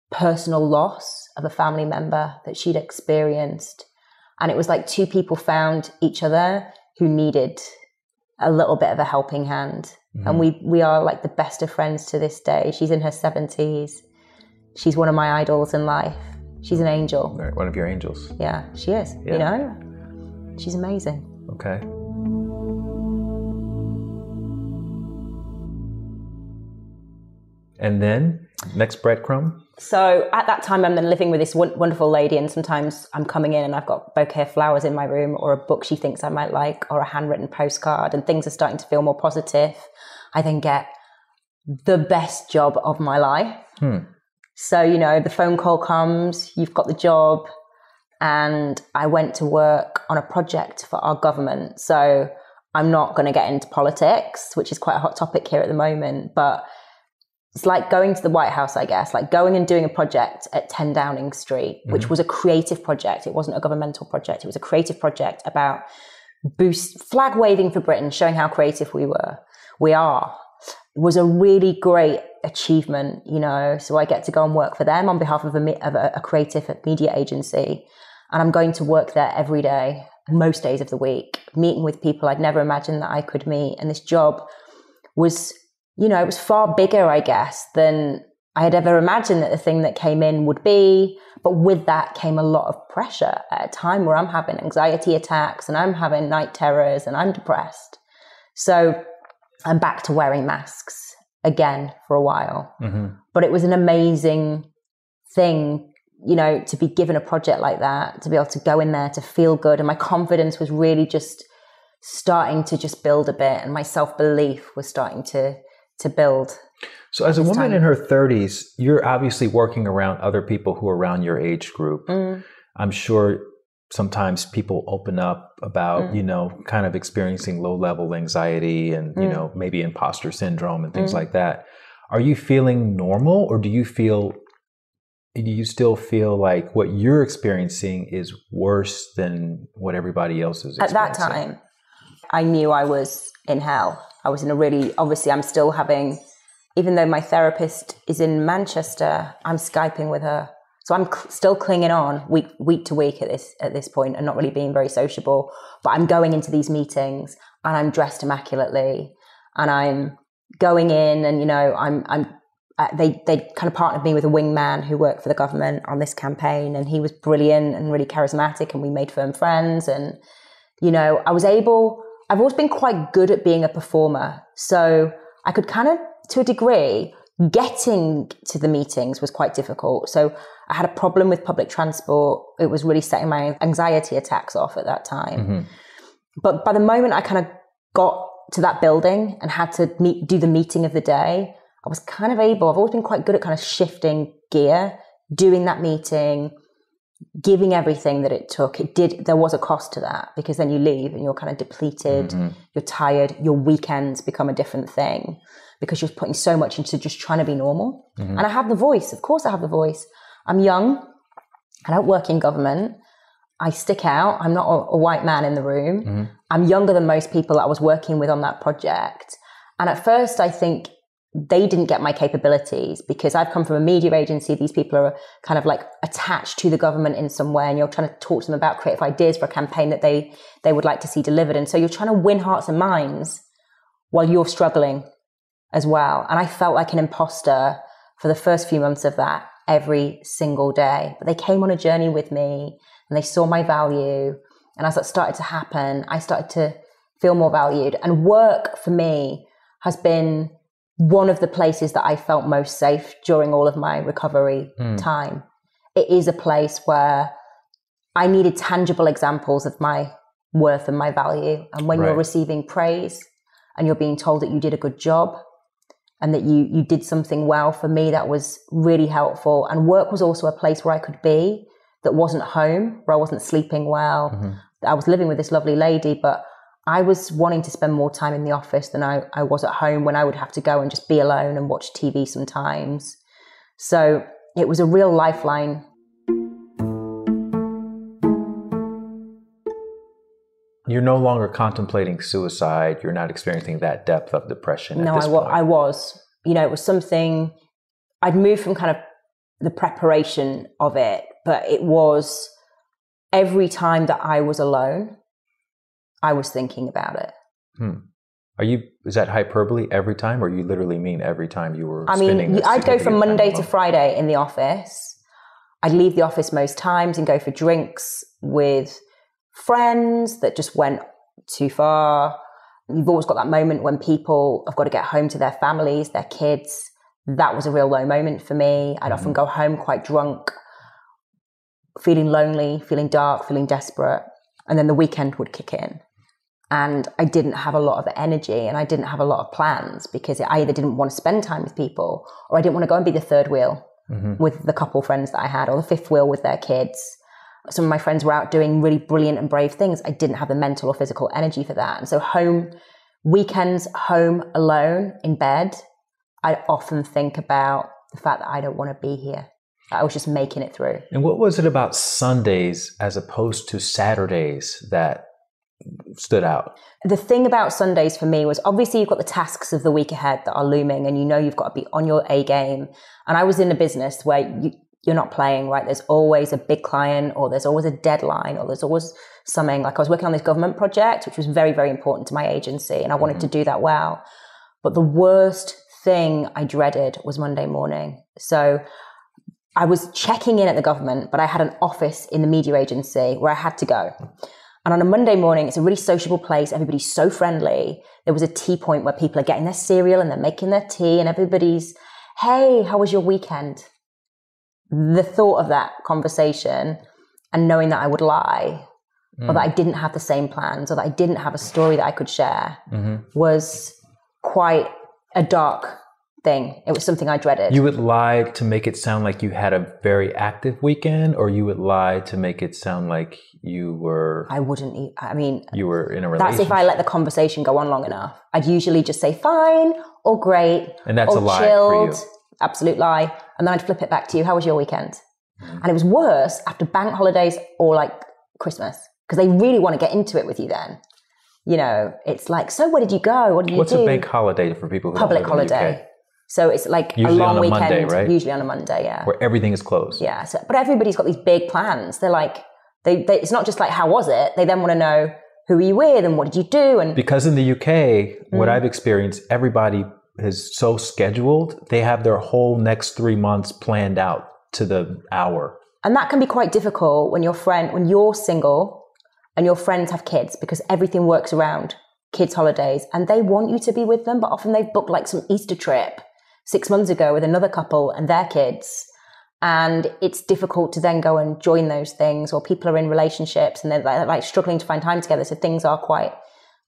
personal loss of a family member that she'd experienced. And it was like 2 people found each other who needed a little bit of a helping hand. And we are like the best of friends to this day. She's in her 70s. She's one of my idols in life. She's an angel. One of your angels. Yeah, she is. Yeah. She's amazing. Okay. And then, next breadcrumb? So at that time, I'm then living with this wonderful lady, and sometimes I'm coming in and I've got a bouquet of flowers in my room or a book she thinks I might like or a handwritten postcard, and things are starting to feel more positive. I then get the best job of my life. So, the phone call comes, you've got the job, and I went to work on a project for our government. So I'm not going to get into politics, which is quite a hot topic here at the moment, but it's like going to the White House, I guess, like going and doing a project at 10 Downing Street, which was a creative project. It wasn't a governmental project. It was a creative project about flag waving for Britain, showing how creative we are. It was a really great achievement, so I get to go and work for them on behalf of a creative media agency. And I'm going to work there every day, most days of the week, meeting with people I'd never imagined that I could meet. And this job was, it was far bigger, I guess, than I had ever imagined that the thing that came in would be. But with that came a lot of pressure at a time where I'm having anxiety attacks and I'm having night terrors and I'm depressed. So I'm back to wearing masks again for a while. But it was an amazing thing, to be given a project like that, to be able to go in there, to feel good. And my confidence was really just starting to just build a bit, and my self-belief was starting to build. So as a woman in her 30s, you're obviously working around other people who are around your age group. I'm sure sometimes people open up about, kind of experiencing low-level anxiety and, maybe imposter syndrome and things like that. Are you feeling normal, or do you still feel like what you're experiencing is worse than what everybody else is experiencing? At that time, I knew I was in hell. I was in obviously I'm still having, even though my therapist is in Manchester, I'm Skyping with her. So I'm still clinging on week to week at this point and not really being very sociable. But I'm going into these meetings. and I'm dressed immaculately and I'm going in and, you know, they kind of partnered me with a wingman who worked for the government on this campaign, and he was brilliant and really charismatic, and we made firm friends. And, you know, I've always been quite good at being a performer. So I could kind of, to a degree, getting to the meetings was quite difficult. So I had a problem with public transport. It was really setting my anxiety attacks off at that time. Mm-hmm. But by the moment I kind of got to that building and had to do the meeting of the day, I was kind of able, I've always been quite good at kind of shifting gear, doing that meeting, giving everything that it took. There was a cost to that, because then you leave and you're kind of depleted, you're tired, your weekends become a different thing because you're putting so much into just trying to be normal. And I have the voice, of course I have the voice. I'm young, I don't work in government, I stick out, I'm not a white man in the room. I'm younger than most people that I was working with on that project. And at first I think they didn't get my capabilities, because I've come from a media agency. These people are kind of like attached to the government in some way, and you're trying to talk to them about creative ideas for a campaign that they would like to see delivered. And so you're trying to win hearts and minds while you're struggling as well. And I felt like an imposter for the first few months of that every single day. But they came on a journey with me and they saw my value. And as that started to happen, I started to feel more valued. And work for me has been one of the places that I felt most safe during all of my recovery time. It is a place where I needed tangible examples of my worth and my value. And when you're receiving praise and you're being told that you did a good job and that you did something well, for me, that was really helpful. And work was also a place where I could be, that wasn't home, where I wasn't sleeping well. I was living with this lovely lady, but I was wanting to spend more time in the office than I was at home, when I would have to go and just be alone and watch TV sometimes. So it was a real lifeline. You're no longer contemplating suicide. You're not experiencing that depth of depression. No, I was. You know, it was something, I'd moved from kind of the preparation of it, but it was every time that I was alone, I was thinking about it. Is that hyperbole, every time, or you literally mean every time you were spending? I'd go from Monday to Friday in the office. I'd leave the office most times and go for drinks with friends that just went too far. You've always got that moment when people have got to get home to their families, their kids. That was a real low moment for me. I'd often go home quite drunk, feeling lonely, feeling dark, feeling desperate. And then the weekend would kick in. And I didn't have a lot of energy, and I didn't have a lot of plans, because I either didn't want to spend time with people, or I didn't want to go and be the third wheel with the couple friends that I had, or the fifth wheel with their kids. Some of my friends were out doing really brilliant and brave things. I didn't have the mental or physical energy for that. And so weekends home alone in bed, I often think about the fact that I don't want to be here. I was just making it through. And what was it about Sundays as opposed to Saturdays that stood out? The thing about Sundays for me was, obviously you've got the tasks of the week ahead that are looming, and you know you've got to be on your A game. And I was in a business where you're not playing, right? There's always a big client, or there's always a deadline, or there's always something. Like, I was working on this government project, which was very, very important to my agency, and I wanted to do that well. But the worst thing I dreaded was Monday morning. So I was checking in at the government, but I had an office in the media agency where I had to go. And on a Monday morning, it's a really sociable place. Everybody's so friendly. There was a tea point where people are getting their cereal and they're making their tea, and everybody's, hey, how was your weekend? The thought of that conversation, and knowing that I would lie, or that I didn't have the same plans, or that I didn't have a story that I could share, was quite a dark thing. It was something I dreaded. You would lie to make it sound like you had a very active weekend, or you would lie to make it sound like you were... I wouldn't eat. I mean... You were in a relationship. That's if I let the conversation go on long enough. I'd usually just say fine, or great, and that's or a lie chilled, for you. Absolute lie. And then I'd flip it back to you. How was your weekend? And it was worse after bank holidays or like Christmas, because they really want to get into it with you then. You know, it's like, so where did you go? What did you do? What's a bank holiday for people who Public don't live holiday. In the UK? So it's like usually a long on a weekend, Monday, right? Usually on a Monday, yeah. Where everything is closed. Yeah, so, but everybody's got these big plans. They're like, they it's not just like, how was it? They then want to know, who are you with and what did you do? And because in the UK, what I've experienced, everybody is so scheduled. They have their whole next 3 months planned out to the hour. And that can be quite difficult when you're single and your friends have kids, because everything works around kids' holidays and they want you to be with them, but often they've booked like some Easter trip 6 months ago with another couple and their kids. And it's difficult to then go and join those things, or people are in relationships and they're like struggling to find time together. So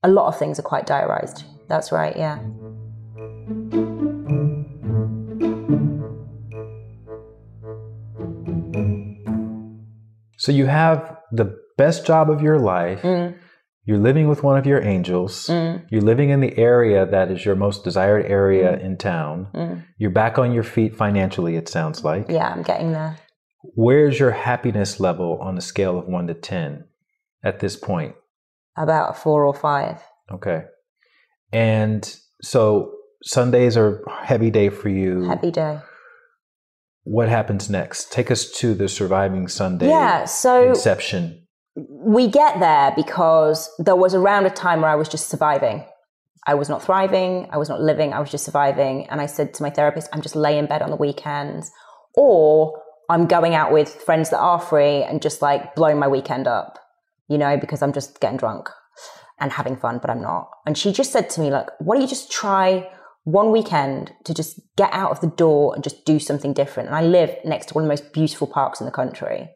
a lot of things are quite diarised. That's right, yeah. So you have the best job of your life. You're living with one of your angels. You're living in the area that is your most desired area in town. You're back on your feet financially, it sounds like. Yeah, I'm getting there. Where's your happiness level on a scale of 1 to 10 at this point? About a 4 or 5. Okay. And so Sundays are a heavy day for you. Heavy day. What happens next? Take us to the Surviving Sunday inception. We get there because there was around a time where I was just surviving. I was not thriving. I was not living. I was just surviving. And I said to my therapist, I'm just laying in bed on the weekends, or I'm going out with friends that are free and just like blowing my weekend up, because I'm just getting drunk and having fun, but I'm not. And she just said to me, like, why don't you just try one weekend to just get out of the door and just do something different? And I live next to one of the most beautiful parks in the country.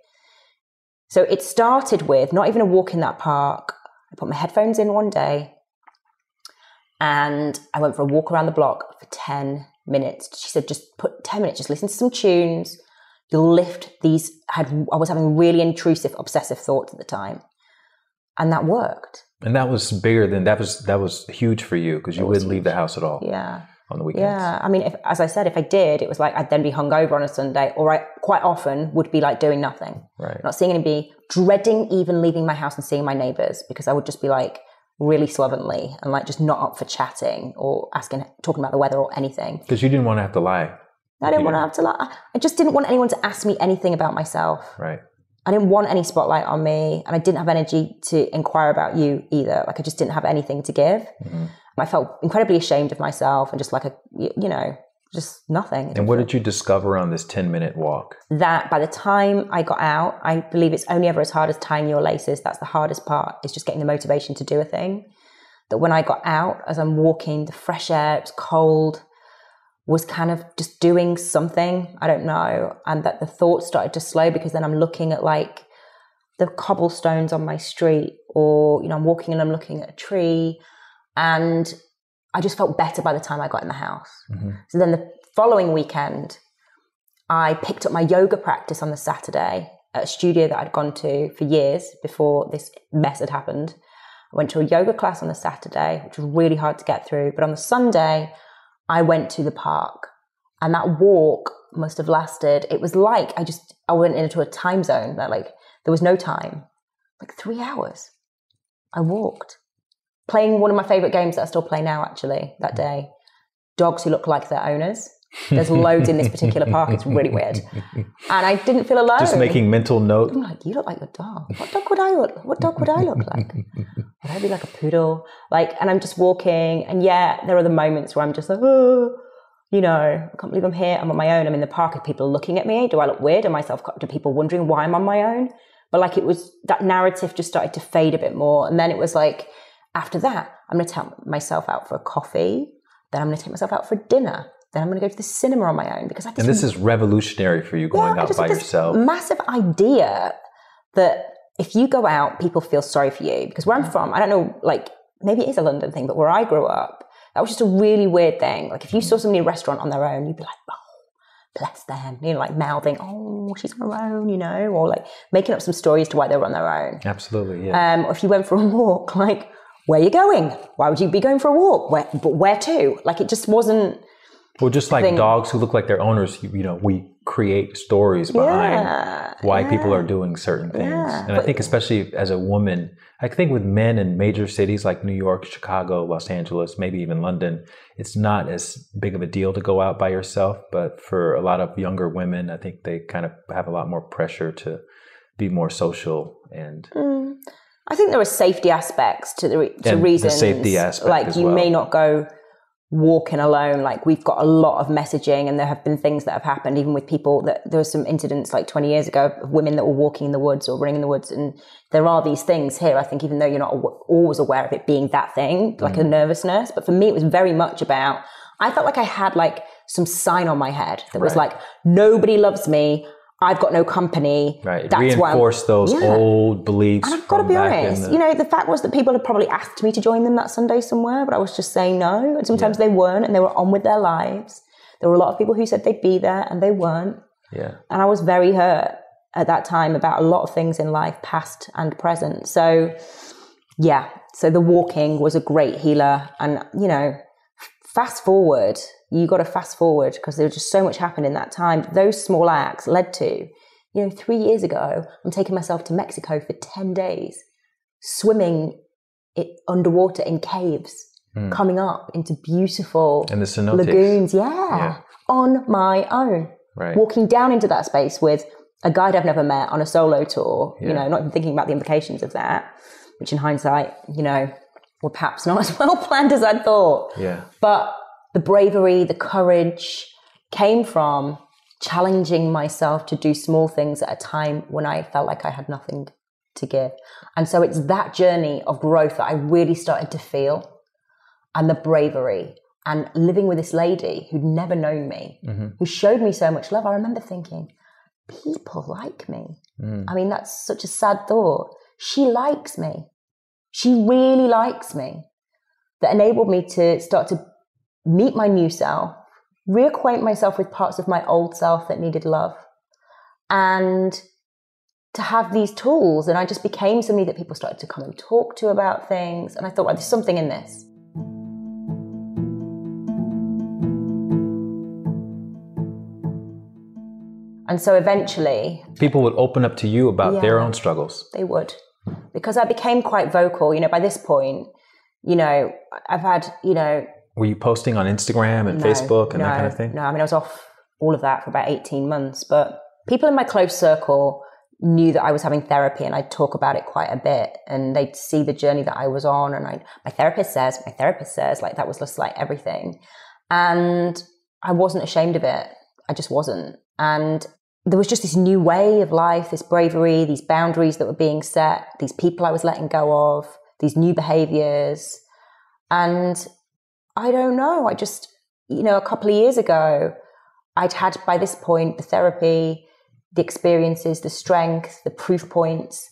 So it started with not even a walk in that park. I put my headphones in one day and I went for a walk around the block for 10 minutes. She said, just put 10 minutes, just listen to some tunes. You'll lift these. I was having really intrusive, obsessive thoughts at the time. And that worked. And that was bigger than, that was huge for you because you wouldn't leave the house at all. Yeah. On the weekends. Yeah. I mean, as I said, if I did, it was like I'd then be hungover on a Sunday, or I quite often would be like doing nothing. Right. Not seeing anybody, dreading even leaving my house and seeing my neighbours, because I would just be like really slovenly and like just not up for chatting or talking about the weather or anything. Because you didn't want to have to lie. I didn't want to have to lie. I just didn't want anyone to ask me anything about myself. Right. I didn't want any spotlight on me, and I didn't have energy to inquire about you either. Like I just didn't have anything to give. I felt incredibly ashamed of myself and just like just nothing. And what did you discover on this 10-minute walk? That by the time I got out, I believe it's only ever as hard as tying your laces. That's the hardest part, is just getting the motivation to do a thing. That when I got out, as I'm walking, the fresh air, it was cold, was kind of just doing something, I don't know. And that the thoughts started to slow, because then I'm looking at like the cobblestones on my street, or, I'm walking and I'm looking at a tree. And I just felt better by the time I got in the house. So then the following weekend, I picked up my yoga practice on the Saturday at a studio that I'd gone to for years before this mess had happened. I went to a yoga class on the Saturday, which was really hard to get through. But on the Sunday, I went to the park, and that walk must have lasted. It was like I went into a time zone that like there was no time, like 3 hours. I walked. Playing one of my favourite games that I still play now, actually, that day. Dogs who look like their owners. There's loads in this particular park. It's really weird. And I didn't feel alone. Just making mental note. I'm like, you look like your dog. What dog would I look like? Would I be like a poodle? And I'm just walking. And yeah, there are the moments where I'm just like, oh, I can't believe I'm here. I'm on my own. I'm in the park. Are people looking at me? Do I look weird? Do people wondering why I'm on my own? But it was, that narrative just started to fade a bit more. And then it was like, after that, I'm going to take myself out for a coffee. Then I'm going to take myself out for dinner. Then I'm going to go to the cinema on my own, because and this is revolutionary for you, going out by yourself. Massive idea that if you go out, people feel sorry for you. Because where I'm from, I don't know, maybe it is a London thing, but where I grew up, that was just a really weird thing. If you saw somebody in a restaurant on their own, you'd be like, oh, bless them. Mouthing, oh, she's on her own, or making up some stories to why they were on their own. Absolutely, yeah. Or if you went for a walk, where are you going? Why would you be going for a walk? Where to? It just wasn't. Well, just like dogs who look like their owners, we create stories behind why people are doing certain things. And I think especially as a woman, I think with men in major cities like New York, Chicago, Los Angeles, maybe even London, it's not as big of a deal to go out by yourself. But for a lot of younger women, I think they kind of have a lot more pressure to be more social and... I think there are safety aspects to reasons. The safety aspect like as you well. may not go walking alone. Like we've got a lot of messaging, and there have been things that have happened even with people that there were some incidents like 20 years ago of women that were walking in the woods or running in the woods. And there are these things here, I think, even though you're not always aware of it being that thing, like a nervousness. But for me, it was very much about, I felt like I had like some sign on my head that was like, nobody loves me. I've got no company. Right. That's Reinforce those old beliefs. And I've got to be honest, the fact was that people had probably asked me to join them that Sunday somewhere, but I was just saying no. And sometimes they weren't, and they were on with their lives. There were a lot of people who said they'd be there and they weren't. Yeah. And I was very hurt at that time about a lot of things in life, past and present. So so the walking was a great healer. And, fast forward, you got to fast forward because there was just so much happened in that time. Those small acts led to, 3 years ago, I'm taking myself to Mexico for 10 days, swimming underwater in caves, coming up into beautiful and the cenotes. Lagoons. On my own. Right. Walking down into that space with a guide I've never met on a solo tour, not even thinking about the implications of that, which in hindsight, were perhaps not as well planned as I'd thought. Yeah. But the bravery, the courage came from challenging myself to do small things at a time when I felt like I had nothing to give. And so it's that journey of growth that I really started to feel, and the bravery, and living with this lady who'd never known me, who showed me so much love. I remember thinking, people like me. I mean, that's such a sad thought. She likes me. She really likes me. That enabled me to start to meet my new self, reacquaint myself with parts of my old self that needed love, and to have these tools. And I just became somebody that people started to come and talk to about things. And I thought, well, there's something in this. And so eventually, people would open up to you about their own struggles. They would. Because I became quite vocal, by this point, I've had, Were you posting on Instagram and Facebook and that kind of thing? No, I mean, I was off all of that for about 18 months, but people in my close circle knew that I was having therapy, and I'd talk about it quite a bit, and they'd see the journey that I was on, and my therapist says, like, that was just like everything. And I wasn't ashamed of it. I just wasn't. And there was just this new way of life, this bravery, these boundaries that were being set, these people I was letting go of, these new behaviors. And I don't know, I just, a couple of years ago, I'd had by this point the therapy, the experiences, the strength, the proof points,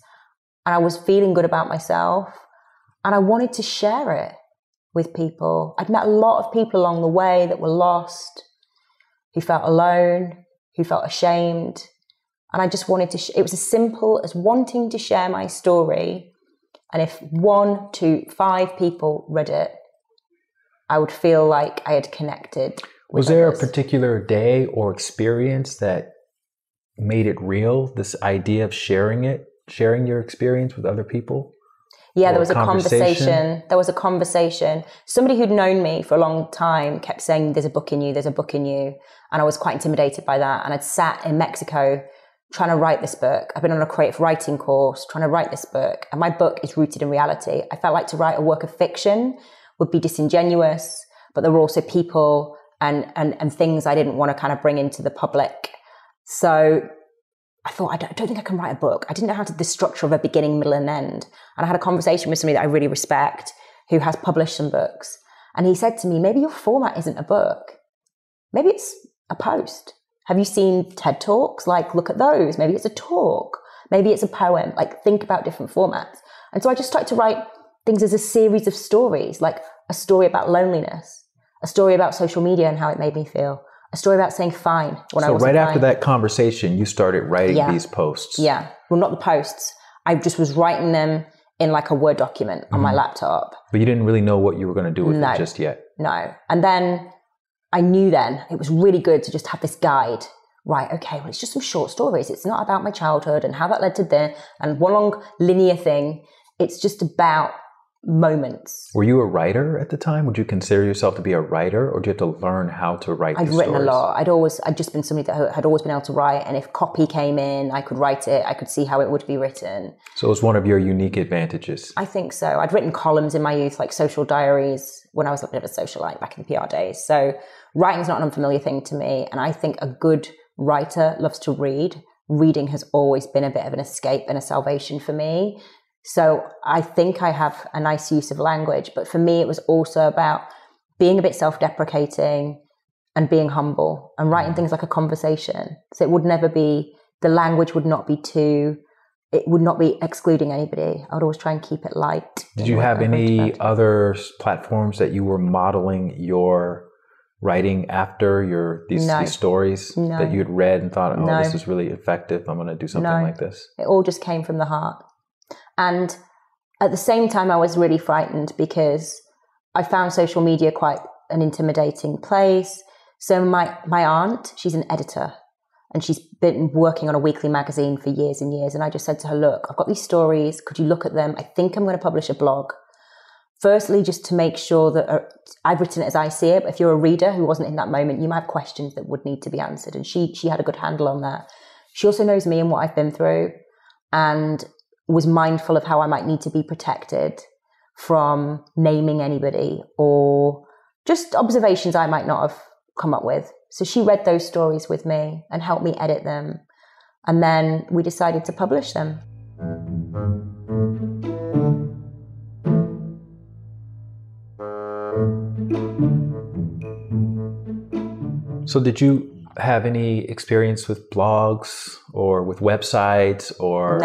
and I was feeling good about myself. And I wanted to share it with people. I'd met a lot of people along the way that were lost, who felt alone, who felt ashamed. And I just wanted to, it was as simple as wanting to share my story. And if 1 to 5 people read it, I would feel like I had connected with Was there others. a particular day or experience that made it real, this idea of sharing your experience with other people? Yeah, there was a conversation. There was a conversation. Somebody who'd known me for a long time kept saying, there's a book in you, there's a book in you. And I was quite intimidated by that. And I'd sat in Mexico trying to write this book. I've been on a creative writing course trying to write this book. And my book is rooted in reality. I felt like to write a work of fiction would be disingenuous, but there were also people and things I didn't want to kind of bring into the public. So I thought, I don't think I can write a book. I didn't know how to the structure of a beginning, middle, and end. And I had a conversation with somebody that I really respect who has published some books. And he said to me, maybe your format isn't a book. Maybe it's a post. Have you seen TED Talks? Like, look at those. Maybe it's a talk. Maybe it's a poem. Like, think about different formats. And so I just started to write things as a series of stories, like a story about loneliness, a story about social media and how it made me feel, a story about saying fine when I wasn't right fine. after that conversation, you started writing these posts. Yeah. Well, not the posts. I just was writing them in like a Word document on my laptop. But you didn't really know what you were going to do with it just yet. No. And then I knew then it was really good to just have this guide. Right, okay, well, it's just some short stories. It's not about my childhood and how that led to this and one long linear thing. It's just about moments. Were you a writer at the time? Would you consider yourself to be a writer, or did you have to learn how to write I'd these written stories? a lot. I'd just been somebody that had always been able to write. And if copy came in, I could write it. I could see how it would be written. So it was one of your unique advantages. I think so. I'd written columns in my youth, like social diaries, when I was a bit of a socialite back in the PR days. So writing's not an unfamiliar thing to me. And I think a good writer loves to read. Reading has always been a bit of an escape and a salvation for me. So I think I have a nice use of language, but for me, it was also about being a bit self-deprecating and being humble and writing things like a conversation. So it would never be, the language would not be it would not be excluding anybody. I would always try and keep it light. Did you have any other platforms that you were modeling your writing after these stories that you had read and thought, this is really effective, I'm going to do something like this? It all just came from the heart. And at the same time, I was really frightened because I found social media quite an intimidating place. So my aunt, she's an editor and she's been working on a weekly magazine for years and years. And I just said to her, look, I've got these stories. Could you look at them? I think I'm going to publish a blog. Firstly, just to make sure that I've written it as I see it. But if you're a reader who wasn't in that moment, you might have questions that would need to be answered. And she had a good handle on that. She also knows me and what I've been through, and was mindful of how I might need to be protected from naming anybody or just observations I might not have come up with. So she read those stories with me and helped me edit them. And then we decided to publish them. So did you have any experience with blogs or with websites or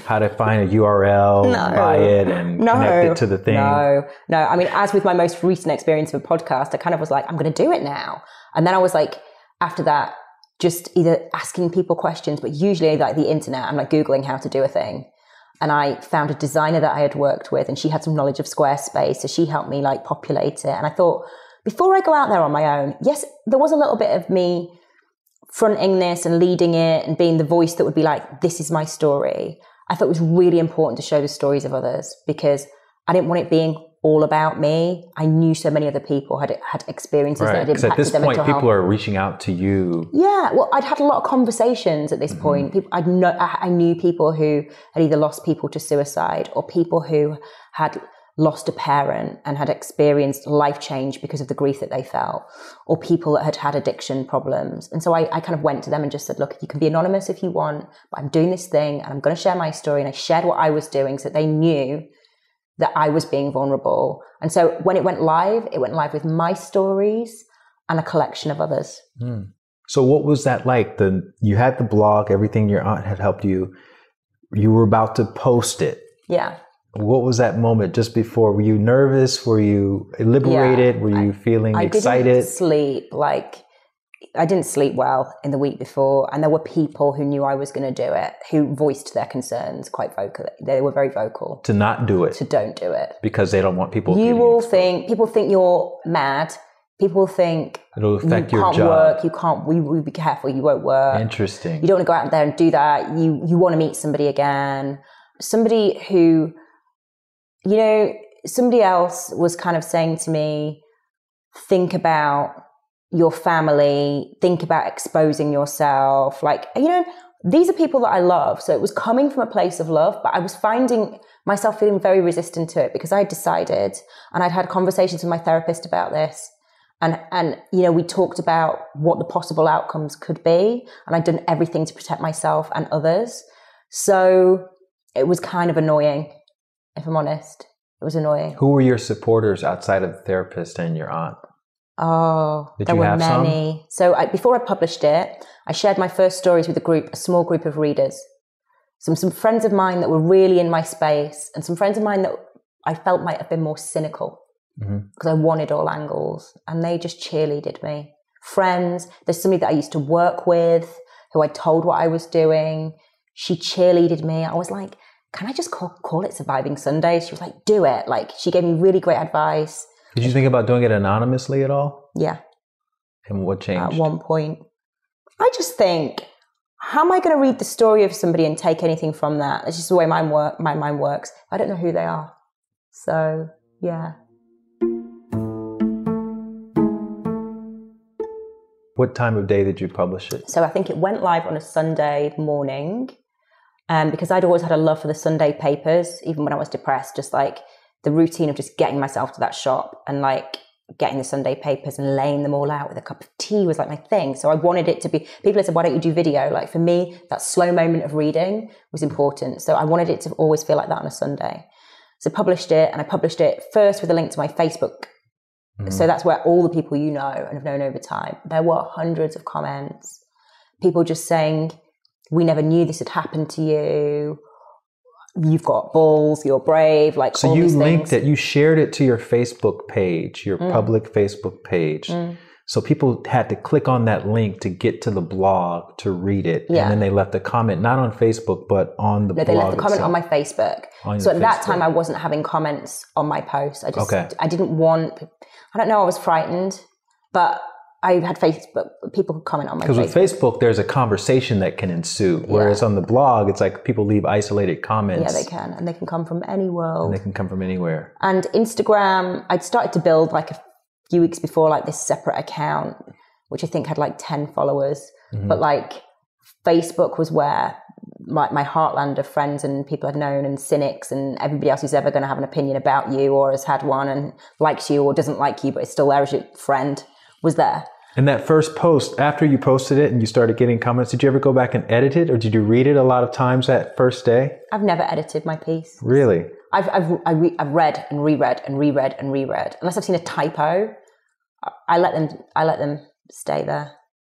how to find a URL, buy it and connect it to the thing? No. I mean, as with my most recent experience of a podcast, I kind of was like, I'm going to do it now. And then I was like, after that, just either asking people questions, but usually like the internet, I'm like Googling how to do a thing. And I found a designer that I had worked with and she had some knowledge of Squarespace. So she helped me like populate it. And I thought, before I go out there on my own, yes, there was a little bit of me fronting this and leading it and being the voice that would be like, this is my story. I thought it was really important to show the stories of others because I didn't want it being all about me. I knew so many other people had experiences that had impacted them. Because at this point, people are reaching out to you. Yeah, well, I'd had a lot of conversations at this point. I knew people who had either lost people to suicide or people who had lost a parent and had experienced life change because of the grief that they felt, or people that had had addiction problems. And so I kind of went to them and just said, look, you can be anonymous if you want, but I'm doing this thing and I'm going to share my story. And I shared what I was doing so that they knew that I was being vulnerable. And so when it went live with my stories and a collection of others. So what was that like? You had the blog, everything your aunt had helped you. You were about to post it. Yeah. What was that moment just before? Were you nervous? Were you liberated? Yeah, were you feeling excited? I didn't sleep well in the week before. And there were people who knew I was going to do it, who voiced their concerns quite vocally. They were very vocal. To not do it. To don't do it. Because they don't want people. People think you're mad. People think it'll affect your job. You can't work. You can't, we be careful. You won't work. Interesting. You don't want to go out there and do that. You want to meet somebody again. Somebody who, somebody else was kind of saying to me, think about your family, think about exposing yourself. These are people that I love. So it was coming from a place of love, but I was finding myself feeling very resistant to it because I had decided, and I'd had conversations with my therapist about this. And we talked about what the possible outcomes could be. And I'd done everything to protect myself and others. So it was kind of annoying, if I'm honest. It was annoying. Who were your supporters outside of the therapist and your aunt? Oh, there were many. So before I published it, I shared my first stories with a small group of readers. Some friends of mine that were really in my space, and some friends of mine that I felt might have been more cynical because I wanted all angles, and they just cheerleaded me. Friends, there's somebody that I used to work with who I told what I was doing. She cheerleaded me. I was like, can I just call it Surviving Sundays? She was like, do it. She gave me really great advice. Did you think about doing it anonymously at all? Yeah. And what changed? At one point. I just think, how am I going to read the story of somebody and take anything from that? That's just the way my mind works. I don't know who they are. So, yeah. What time of day did you publish it? So I think it went live on a Sunday morning, because I'd always had a love for the Sunday papers, even when I was depressed, just like the routine of just getting myself to that shop and like getting the Sunday papers and laying them all out with a cup of tea was like my thing. So I wanted it to be, people had said, why don't you do video? Like for me, that slow moment of reading was important. So I wanted it to always feel like that on a Sunday. So I published it, and I published it first with a link to my Facebook. So that's where all the people you know and have known over time, there were hundreds of comments, people just saying, we never knew this had happened to you. You've got balls, you're brave, like so all you these linked things. it, you shared it to your Facebook page, your public Facebook page. So people had to click on that link to get to the blog to read it. Yeah. And then they left a comment, not on Facebook, but on the blog. No, they left a comment itself. on my Facebook. So at that time, I wasn't having comments on my posts. I didn't want, I don't know, I was frightened, but I had Facebook, people could comment on my Facebook. Because with Facebook, there's a conversation that can ensue. Whereas on the blog, it's like people leave isolated comments. Yeah, they can. And they can come from any world. And they can come from anywhere. And Instagram, I'd started to build like a few weeks before, like this separate account, which I think had like 10 followers. But like Facebook was where my heartland of friends and people I've known and cynics and everybody else who's ever going to have an opinion about you or has had one and likes you or doesn't like you, but is still there as your friend, was there. And that first post, after you posted it and you started getting comments, did you ever go back and edit it, or did you read it a lot of times that first day? I've never edited my piece. Really? I've read and reread and reread and reread. Unless I've seen a typo, I let them stay there.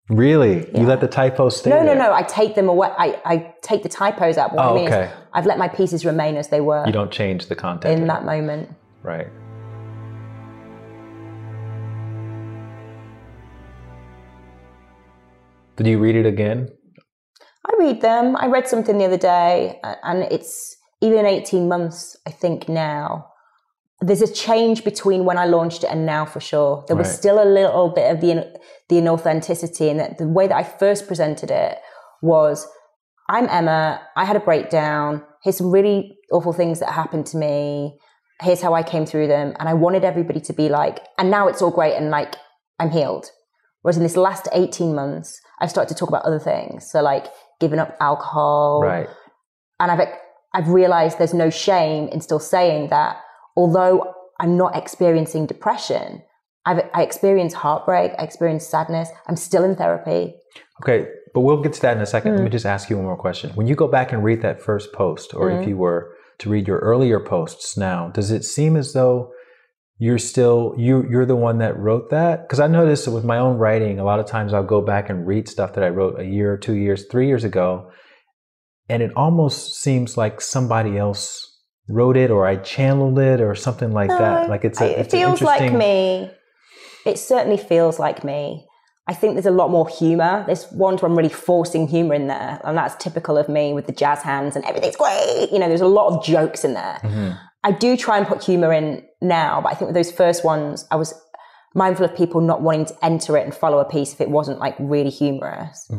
Really? Yeah. You let the typos stay there? No. I take them away. I take the typos out. What I mean is I've let my pieces remain as they were. You don't change the content in that moment. Right. Did you read it again? I read them. I read something the other day, and it's even in 18 months, I think now, there's a change between when I launched it and now for sure. There was still a little bit of the inauthenticity, and that the way that I first presented it was, I'm Emma, I had a breakdown, here's some really awful things that happened to me, here's how I came through them, and I wanted everybody to be like, and now it's all great and like, I'm healed. Whereas in this last 18 months, I've started to talk about other things. So like giving up alcohol. Right. And I've realized there's no shame in still saying that, although I'm not experiencing depression, I experience heartbreak, I experience sadness. I'm still in therapy. Okay, but we'll get to that in a second. Let me just ask you one more question. When you go back and read that first post, or if you were to read your earlier posts now, does it seem as though you're the one that wrote that? Because I noticed with my own writing, a lot of times I'll go back and read stuff that I wrote a year, 2 years, 3 years ago, and it almost seems like somebody else wrote it, or I channeled it, or something like that. Like it feels like me. It certainly feels like me. I think there's a lot more humor. There's ones where I'm really forcing humor in there, and that's typical of me with the jazz hands and everything's great. You know, there's a lot of jokes in there. I do try and put humor in now, but I think with those first ones, I was mindful of people not wanting to enter it and follow a piece if it wasn't like really humorous.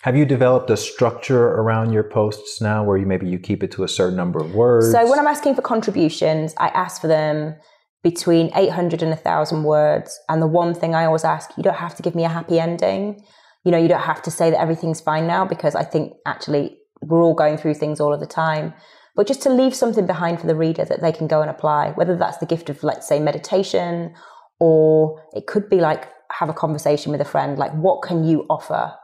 Have you developed a structure around your posts now where you keep it to a certain number of words? So when I'm asking for contributions, I ask for them between 800 and 1,000 words. And the one thing I always ask, you don't have to give me a happy ending. You know, you don't have to say that everything's fine now, because I think actually we're all going through things all of the time. But just to leave something behind for the reader that they can go and apply, whether that's the gift of, let's say, meditation, or it could be like have a conversation with a friend, like what can you offer?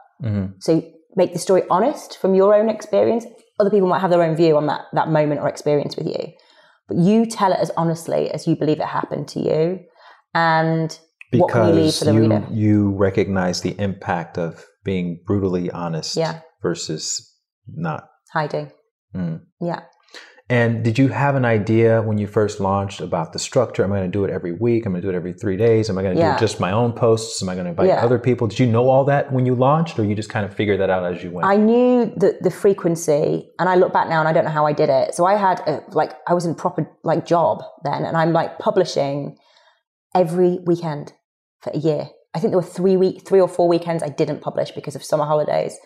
So make the story honest from your own experience. Other people might have their own view on that moment or experience with you, but you tell it as honestly as you believe it happened to you. And because what can you leave for the reader? You recognize the impact of being brutally honest versus not hiding. Yeah. And did you have an idea when you first launched about the structure? Am I going to do it every week? Am I going to do it every 3 days? Am I going to do just my own posts? Am I going to invite other people? Did you know all that when you launched, or you just kind of figured that out as you went? I knew the frequency, and I look back now and I don't know how I did it. So I had I was in proper job then, and I'm publishing every weekend for a year. I think there were 3 or 4 weekends I didn't publish because of summer holidays.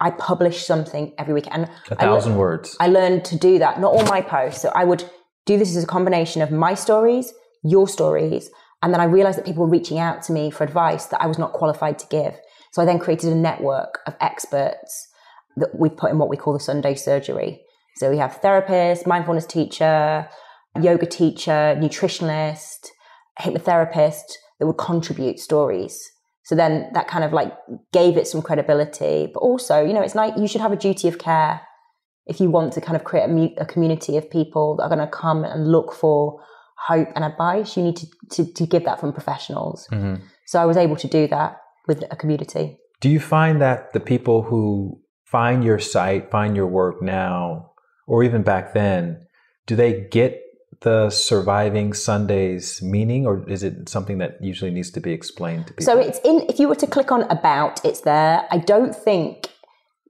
I published something every week. And 1,000 words. I learned to do that. Not all my posts. So I would do this as a combination of my stories, your stories. And then I realized that people were reaching out to me for advice that I was not qualified to give. So I then created a network of experts that we put in what we call the Sunday surgery. So we have therapist, mindfulness teacher, yoga teacher, nutritionalist, hypnotherapist that would contribute stories. So then that kind of like gave it some credibility. But also, you know, it's like you should have a duty of care. If you want to kind of create a community of people that are going to come and look for hope and advice, you need to give that from professionals. Mm-hmm. So I was able to do that with a community. Do you find that the people who find your site, find your work now, or even back then, do they get the Surviving Sundays meaning, or is it something that usually needs to be explained to people? So if you were to click on about, it's there. I don't think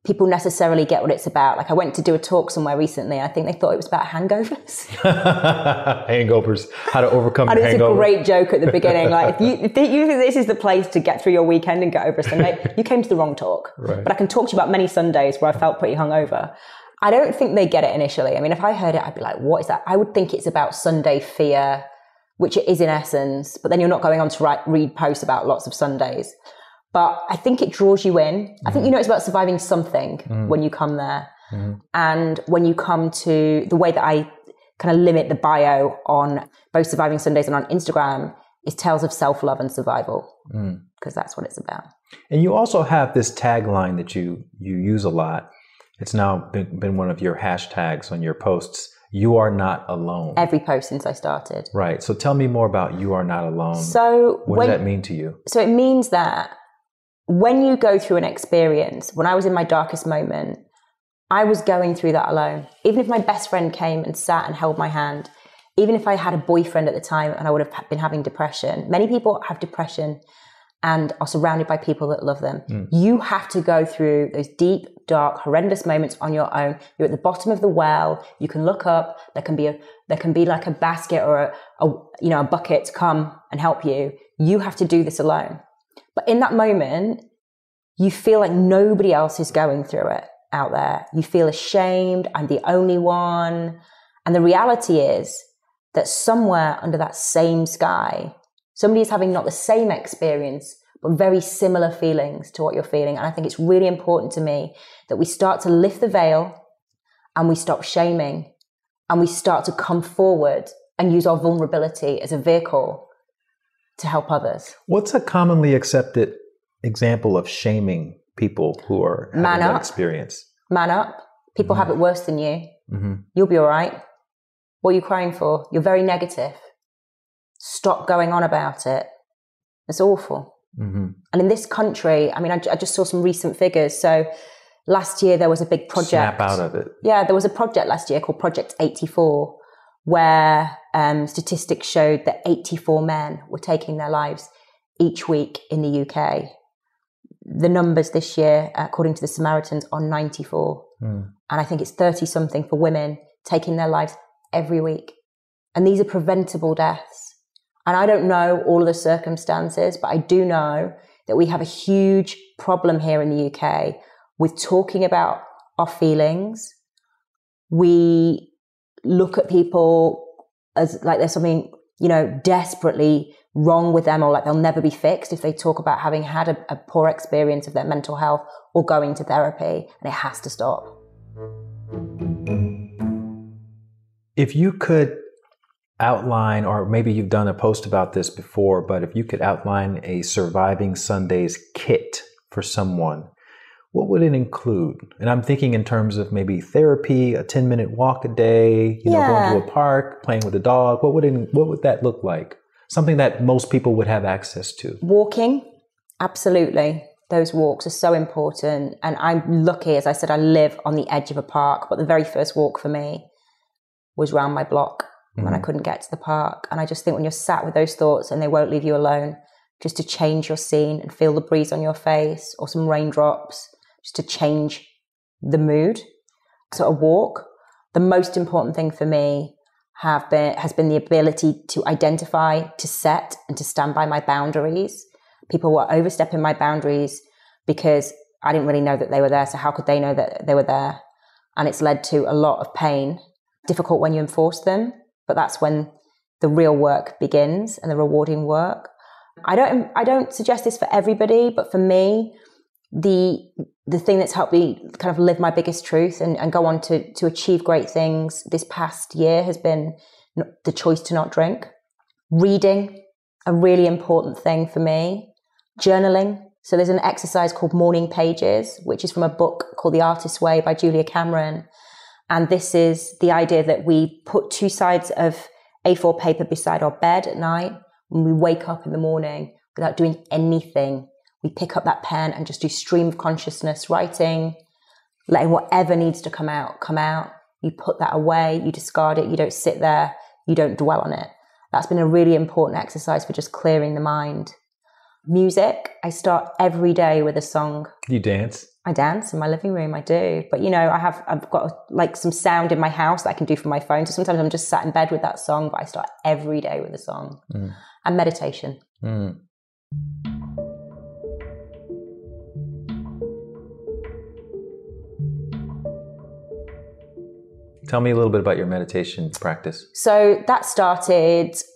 people necessarily get what it's about. Like I went to do a talk somewhere recently. I think they thought it was about hangovers. Hangovers, how to overcome hangovers. And it's a great joke at the beginning. Like if you think this is the place to get through your weekend and get over a Sunday, you came to the wrong talk. Right. But I can talk to you about many Sundays where I felt pretty hungover. I don't think they get it initially. I mean, if I heard it, I'd be like, what is that? I would think it's about Sunday fear, which it is in essence, but then you're not going on to read posts about lots of Sundays. But I think it draws you in. I think, you know, it's about surviving something when you come there. Mm-hmm. And when you come to the way that I kind of limit the bio on both Surviving Sundays and on Instagram is tales of self-love and survival, because that's what it's about. And you also have this tagline that you use a lot. It's now been one of your hashtags on your posts. You are not alone. Every post since I started. Right. So tell me more about you are not alone. So what does that mean to you? So it means that when you go through an experience, when I was in my darkest moment, I was going through that alone. Even if my best friend came and sat and held my hand, even if I had a boyfriend at the time and I would have been having depression. Many people have depression and are surrounded by people that love them. You have to go through those deep, dark, horrendous moments on your own. You're at the bottom of the well. You can look up. There can be like a basket or a bucket to come and help you. You have to do this alone. But in that moment, you feel like nobody else is going through it out there. You feel ashamed. I'm the only one. And the reality is that somewhere under that same sky, somebody is having not the same experience, but very similar feelings to what you're feeling. And I think it's really important to me that we start to lift the veil and we stop shaming and we start to come forward and use our vulnerability as a vehicle to help others. What's a commonly accepted example of shaming people who are having that experience? Man up. People have it worse than you. Mm-hmm. You'll be all right. What are you crying for? You're very negative. Stop going on about it. It's awful. Mm-hmm. And in this country, I mean, I just saw some recent figures. So last year there was a big project. Snap out of it. Yeah, there was a project last year called Project 84, where statistics showed that 84 men were taking their lives each week in the UK. The numbers this year, according to the Samaritans, are 94. And I think it's 30 something for women taking their lives every week. And these are preventable deaths. And I don't know all of the circumstances, but I do know that we have a huge problem here in the UK with talking about our feelings. We look at people as like there's something, desperately wrong with them, or like they'll never be fixed if they talk about having had a poor experience of their mental health or going to therapy, and it has to stop. If you could outline, or maybe you've done a post about this before, but if you could outline a Surviving Sundays kit for someone, what would it include? And I'm thinking in terms of maybe therapy, a 10-minute walk a day, going to a park, playing with a dog. What would that look like? Something that most people would have access to. Walking, absolutely. Those walks are so important. And I'm lucky, as I said, I live on the edge of a park, but the very first walk for me was round my block when I couldn't get to the park. And I just think when you're sat with those thoughts and they won't leave you alone, just to change your scene and feel the breeze on your face or some raindrops, just to change the mood. So a walk. The most important thing for me has been the ability to identify, to set, and to stand by my boundaries. People were overstepping my boundaries because I didn't really know that they were there. So how could they know that they were there? And it's led to a lot of pain. Difficult when you enforce them. but that's when the real work begins and the rewarding work. I don't suggest this for everybody, but for me, the thing that's helped me kind of live my biggest truth and go on to achieve great things this past year has been the choice to not drink. Reading, a really important thing for me. Journaling. So there's an exercise called Morning Pages, which is from a book called The Artist's Way by Julia Cameron. And this is the idea that we put 2 sides of A4 paper beside our bed at night. When we wake up in the morning without doing anything, we pick up that pen and just do stream of consciousness writing, letting whatever needs to come out. You put that away, you discard it, you don't sit there, you don't dwell on it. That's been a really important exercise for just clearing the mind. Music, I start every day with a song. You dance? I dance in my living room, I do. But I've got like some sound in my house that I can do from my phone. So sometimes I'm just sat in bed with that song, but I start every day with a song. And meditation. Tell me a little bit about your meditation practice. So that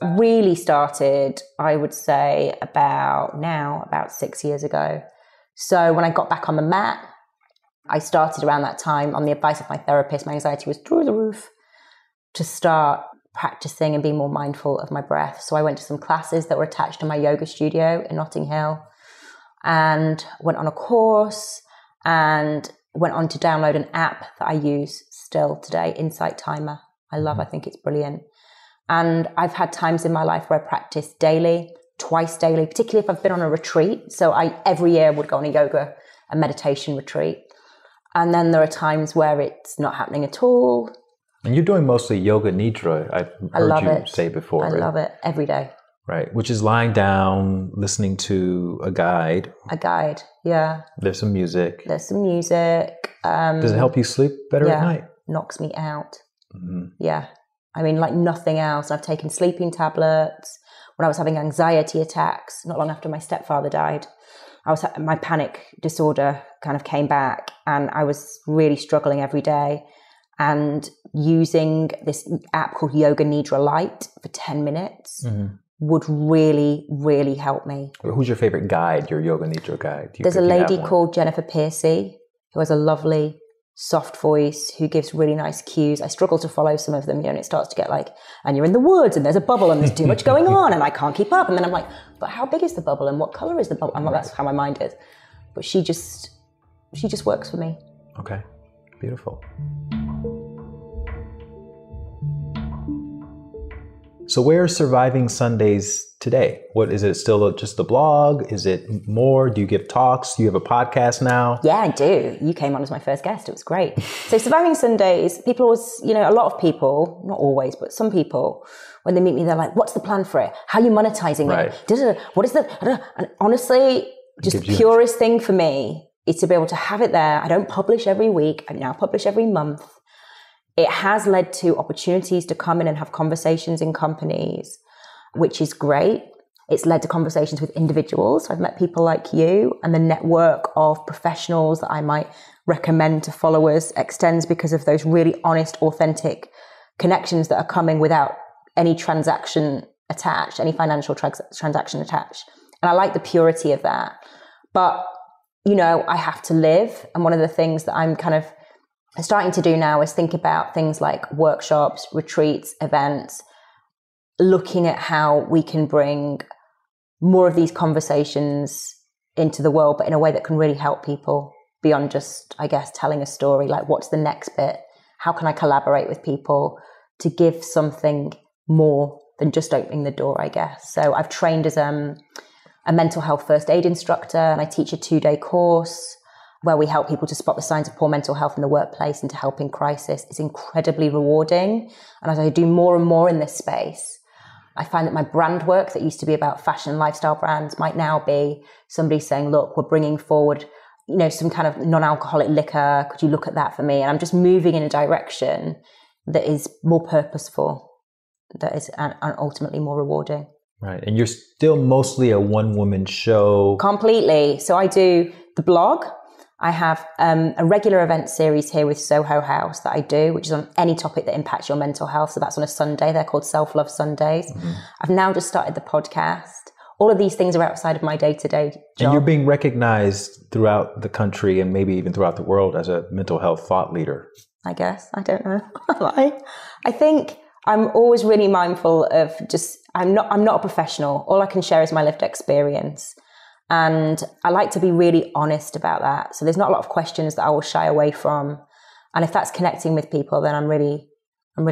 really started, I would say, about 6 years ago. So when I got back on the mat, I started around that time on the advice of my therapist. My anxiety was through the roof to start practicing and being more mindful of my breath. So I went to some classes that were attached to my yoga studio in Notting Hill and went on a course and went on to download an app that I use still today, Insight Timer. I think it's brilliant. And I've had times in my life where I practice daily, twice daily, particularly if I've been on a retreat. So I every year would go on a yoga and meditation retreat. And then there are times where it's not happening at all. And you're doing mostly yoga nidra, I've heard you say before. I love it every day. Right, which is lying down, listening to a guide. A guide, yeah. There's some music. Does it help you sleep better at night? Knocks me out. Yeah. I mean, like nothing else. I've taken sleeping tablets. When I was having anxiety attacks, not long after my stepfather died, my panic disorder kind of came back and I was really struggling every day. And using this app called Yoga Nidra Lite for 10 minutes would really, really help me. Who's your favorite guide, your Yoga Nidra guide? There's a lady called Jennifer Piercy who has a lovely soft voice, who gives really nice cues. I struggle to follow some of them, and it starts to get like, and you're in the woods and there's a bubble and there's too much going on and I can't keep up. And then I'm like, but how big is the bubble and what color is the bubble? I'm like, that's how my mind is. But she just works for me. Okay, beautiful. So where are Surviving Sundays today? What is it? Still just the blog? Is it more? Do you give talks? Do you have a podcast now? Yeah, I do. You came on as my first guest. It was great. So Surviving Sundays, people always, a lot of people, not always, but some people, when they meet me, they're like, what's the plan for it? How are you monetizing it? What is the, and honestly, just the purest thing for me is to be able to have it there. I don't publish every week. I now publish every month. It has led to opportunities to come in and have conversations in companies, which is great. It's led to conversations with individuals. I've met people like you, and the network of professionals that I might recommend to followers extends because of those really honest, authentic connections that are coming without any transaction attached, any financial transaction attached. And I like the purity of that. But, I have to live. And one of the things that I'm kind of starting to do now is think about things like workshops, retreats, events, looking at how we can bring more of these conversations into the world, but in a way that can really help people beyond just, I guess, telling a story. Like, what's the next bit? How can I collaborate with people to give something more than just opening the door, I guess? So I've trained as a mental health first aid instructor, and I teach a 2-day course where we help people to spot the signs of poor mental health in the workplace and to help in crisis. It's incredibly rewarding. And as I do more and more in this space, I find that my brand work that used to be about fashion and lifestyle brands might now be somebody saying, look, we're bringing forward, some kind of non-alcoholic liquor. Could you look at that for me? And I'm just moving in a direction that is more purposeful, that is ultimately more rewarding. Right. And you're still mostly a one-woman show. Completely. So I do the blog. I have a regular event series here with Soho House that I do, which is on any topic that impacts your mental health. So that's on a Sunday. They're called Self-Love Sundays. Mm-hmm. I've now just started the podcast. All of these things are outside of my day-to-day job. And you're being recognized throughout the country and maybe even throughout the world as a mental health thought leader. I guess. I don't know. I think I'm always really mindful of I'm not a professional. All I can share is my lived experience. And I like to be really honest about that. So there's not a lot of questions that I will shy away from. And if that's connecting with people, then I'm really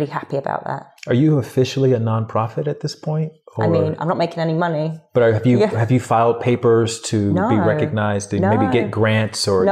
happy about that. Are you officially a nonprofit at this point? Or? I mean, I'm not making any money. But have you filed papers to be recognized, to maybe get grants, or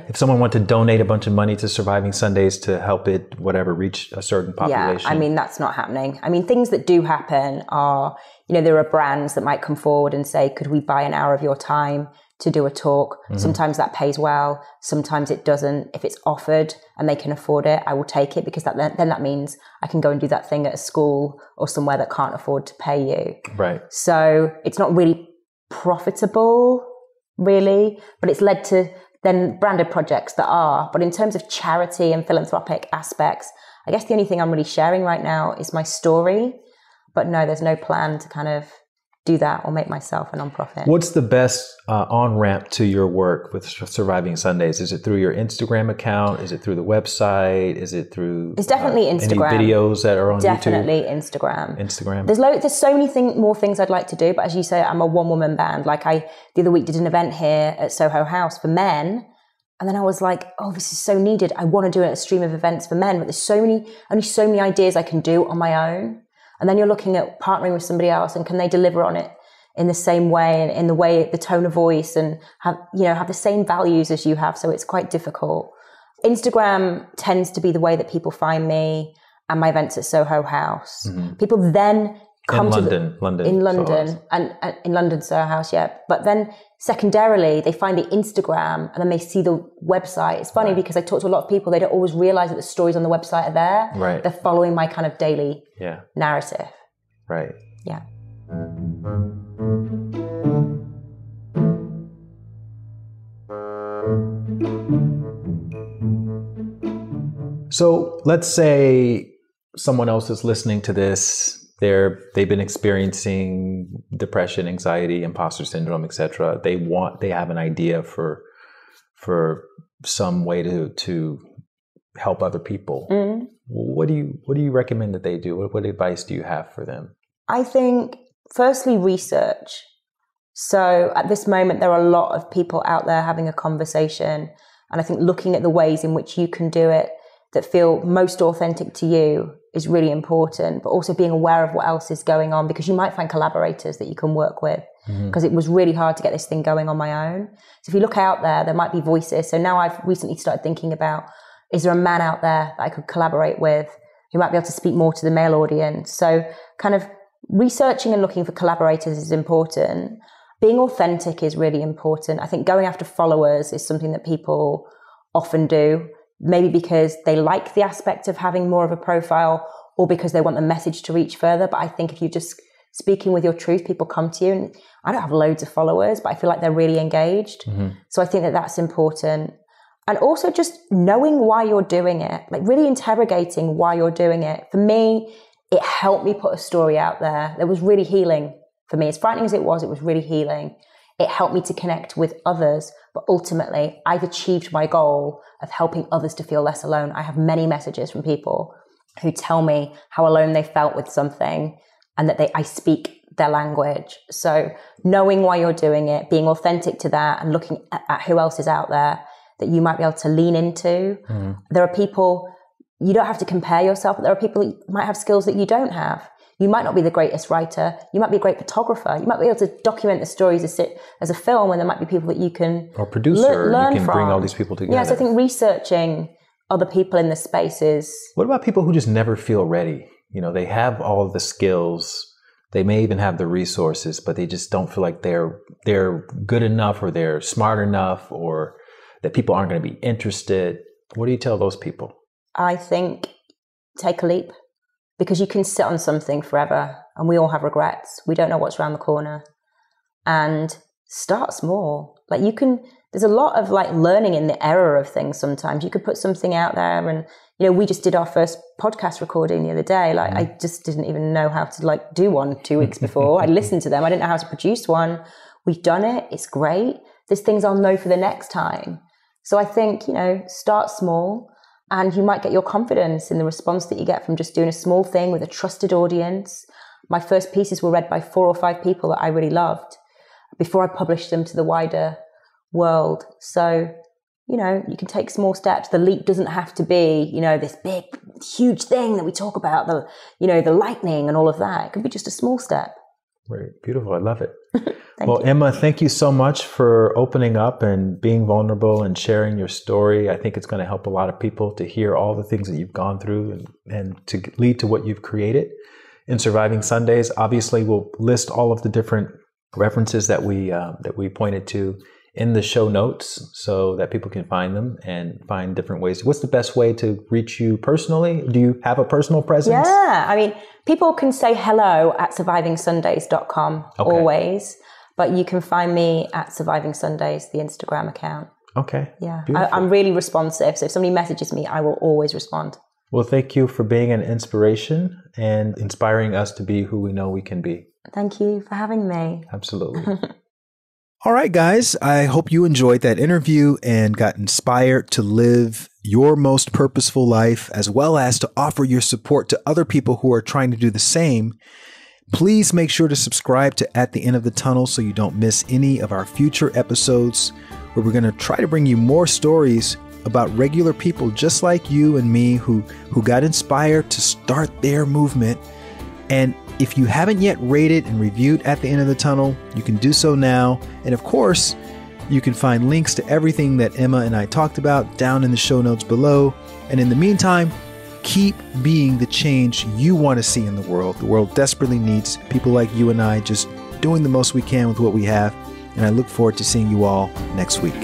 if someone wanted to donate a bunch of money to Surviving Sundays to help it, reach a certain population? Yeah, I mean, that's not happening. I mean, things that do happen are, there are brands that might come forward and say, could we buy an hour of your time to do a talk? Mm-hmm. Sometimes that pays well. Sometimes it doesn't. If it's offered and they can afford it, I will take it, because then that means I can go and do that thing at a school or somewhere that can't afford to pay you. Right. So it's not really profitable, really, but it's led to then branded projects that are. But in terms of charity and philanthropic aspects, I guess the only thing I'm really sharing right now is my story. But no, there's no plan to kind of do that or make myself a nonprofit. What's the best on-ramp to your work with Surviving Sundays? Is it through your Instagram account? Is it through the website? Is it through... It's definitely Instagram. Any videos that are on definitely YouTube? Instagram. Instagram. There's so many more things I'd like to do, but as you say, I'm a one-woman band. Like the other week did an event here at Soho House for men, and then I was like, oh, this is so needed. I want to do a stream of events for men, but there's only so many ideas I can do on my own. And then you're looking at partnering with somebody else, and can they deliver on it in the same way, and in the way, the tone of voice, and have the same values as you have. So it's quite difficult. Instagram tends to be the way that people find me and my events at Soho House. Mm-hmm. People then come in London, and in London, Soho House, yeah. But then secondarily, they find the Instagram, and then they see the website. It's funny because I talk to a lot of people, they don't always realize that the stories on the website are there. Right. They're following my kind of daily narrative. Right. Yeah. So let's say someone else is listening to this. They've been experiencing depression, anxiety, imposter syndrome, etc. They have an idea for some way to help other people. Mm-hmm. What do you recommend that they do? What advice do you have for them? I think, firstly, research. So at this moment, there are a lot of people out there having a conversation, and I think looking at the ways in which you can do it that feel most authentic to you is really important, but also being aware of what else is going on, because you might find collaborators that you can work with, because it was really hard to get this thing going on my own. So if you look out there might be voices. So now I've recently started thinking about, is there a man out there that I could collaborate with who might be able to speak more to the male audience? So kind of researching and looking for collaborators is important. Being authentic is really important. I think going after followers is something that people often do, maybe because they like the aspect of having more of a profile, or because they want the message to reach further. But I think if you're just speaking with your truth, people come to you. And I don't have loads of followers, but I feel like they're really engaged. Mm-hmm. So I think that that's important. And also just knowing why you're doing it, like really interrogating why you're doing it. For me, it helped me put a story out there that was really healing for me. As frightening as it was really healing. It helped me to connect with others, but ultimately I've achieved my goal of helping others to feel less alone. I have many messages from people who tell me how alone they felt with something, and that I speak their language. So knowing why you're doing it, being authentic to that, and looking at who else is out there that you might be able to lean into. Mm. There are people, you don't have to compare yourself, but there are people that might have skills that you don't have. You might not be the greatest writer. You might be a great photographer. You might be able to document the stories as a film, and there might be people that you can or producer. Learn you can from. Bring all these people together. Yeah, so I think researching other people in the space is... What about people who just never feel ready? They have all of the skills. They may even have the resources, but they just don't feel like they're good enough, or they're smart enough, or that people aren't going to be interested. What do you tell those people? I think take a leap. Because you can sit on something forever, and we all have regrets. We don't know what's around the corner. And start small. Like, you can there's a lot of like learning in the error of things. Sometimes you could put something out there, and we just did our first podcast recording the other day. Like I just didn't even know how to like do one 2 weeks before. I listened to them. I didn't know how to produce one. We've done it. It's great. There's things I'll know for the next time. So I think, start small, and you might get your confidence in the response that you get from just doing a small thing with a trusted audience. My first pieces were read by 4 or 5 people that I really loved before I published them to the wider world. So, you can take small steps. The leap doesn't have to be, this big, huge thing that we talk about, the lightning and all of that. It could be just a small step. Right. Beautiful. I love it. Well, Emma, thank you so much for opening up and being vulnerable and sharing your story. I think it's going to help a lot of people to hear all the things that you've gone through and to lead to what you've created in Surviving Sundays. Obviously, we'll list all of the different references that we pointed to in the show notes so that people can find them and find different ways. What's the best way to reach you personally? Do you have a personal presence? Yeah. I mean, people can say hello at survivingsundays.com always, but you can find me at Surviving Sundays, the Instagram account. Okay. Yeah. I'm really responsive. So if somebody messages me, I will always respond. Well, thank you for being an inspiration and inspiring us to be who we know we can be. Thank you for having me. Absolutely. All right, guys, I hope you enjoyed that interview and got inspired to live your most purposeful life, as well as to offer your support to other people who are trying to do the same. Please make sure to subscribe to At the End of the Tunnel so you don't miss any of our future episodes, where we're going to try to bring you more stories about regular people just like you and me who got inspired to start their movement. And if you haven't yet rated and reviewed At the End of the Tunnel, you can do so now. And of course, you can find links to everything that Emma and I talked about down in the show notes below. And in the meantime, keep being the change you want to see in the world. The world desperately needs people like you and I just doing the most we can with what we have. And I look forward to seeing you all next week.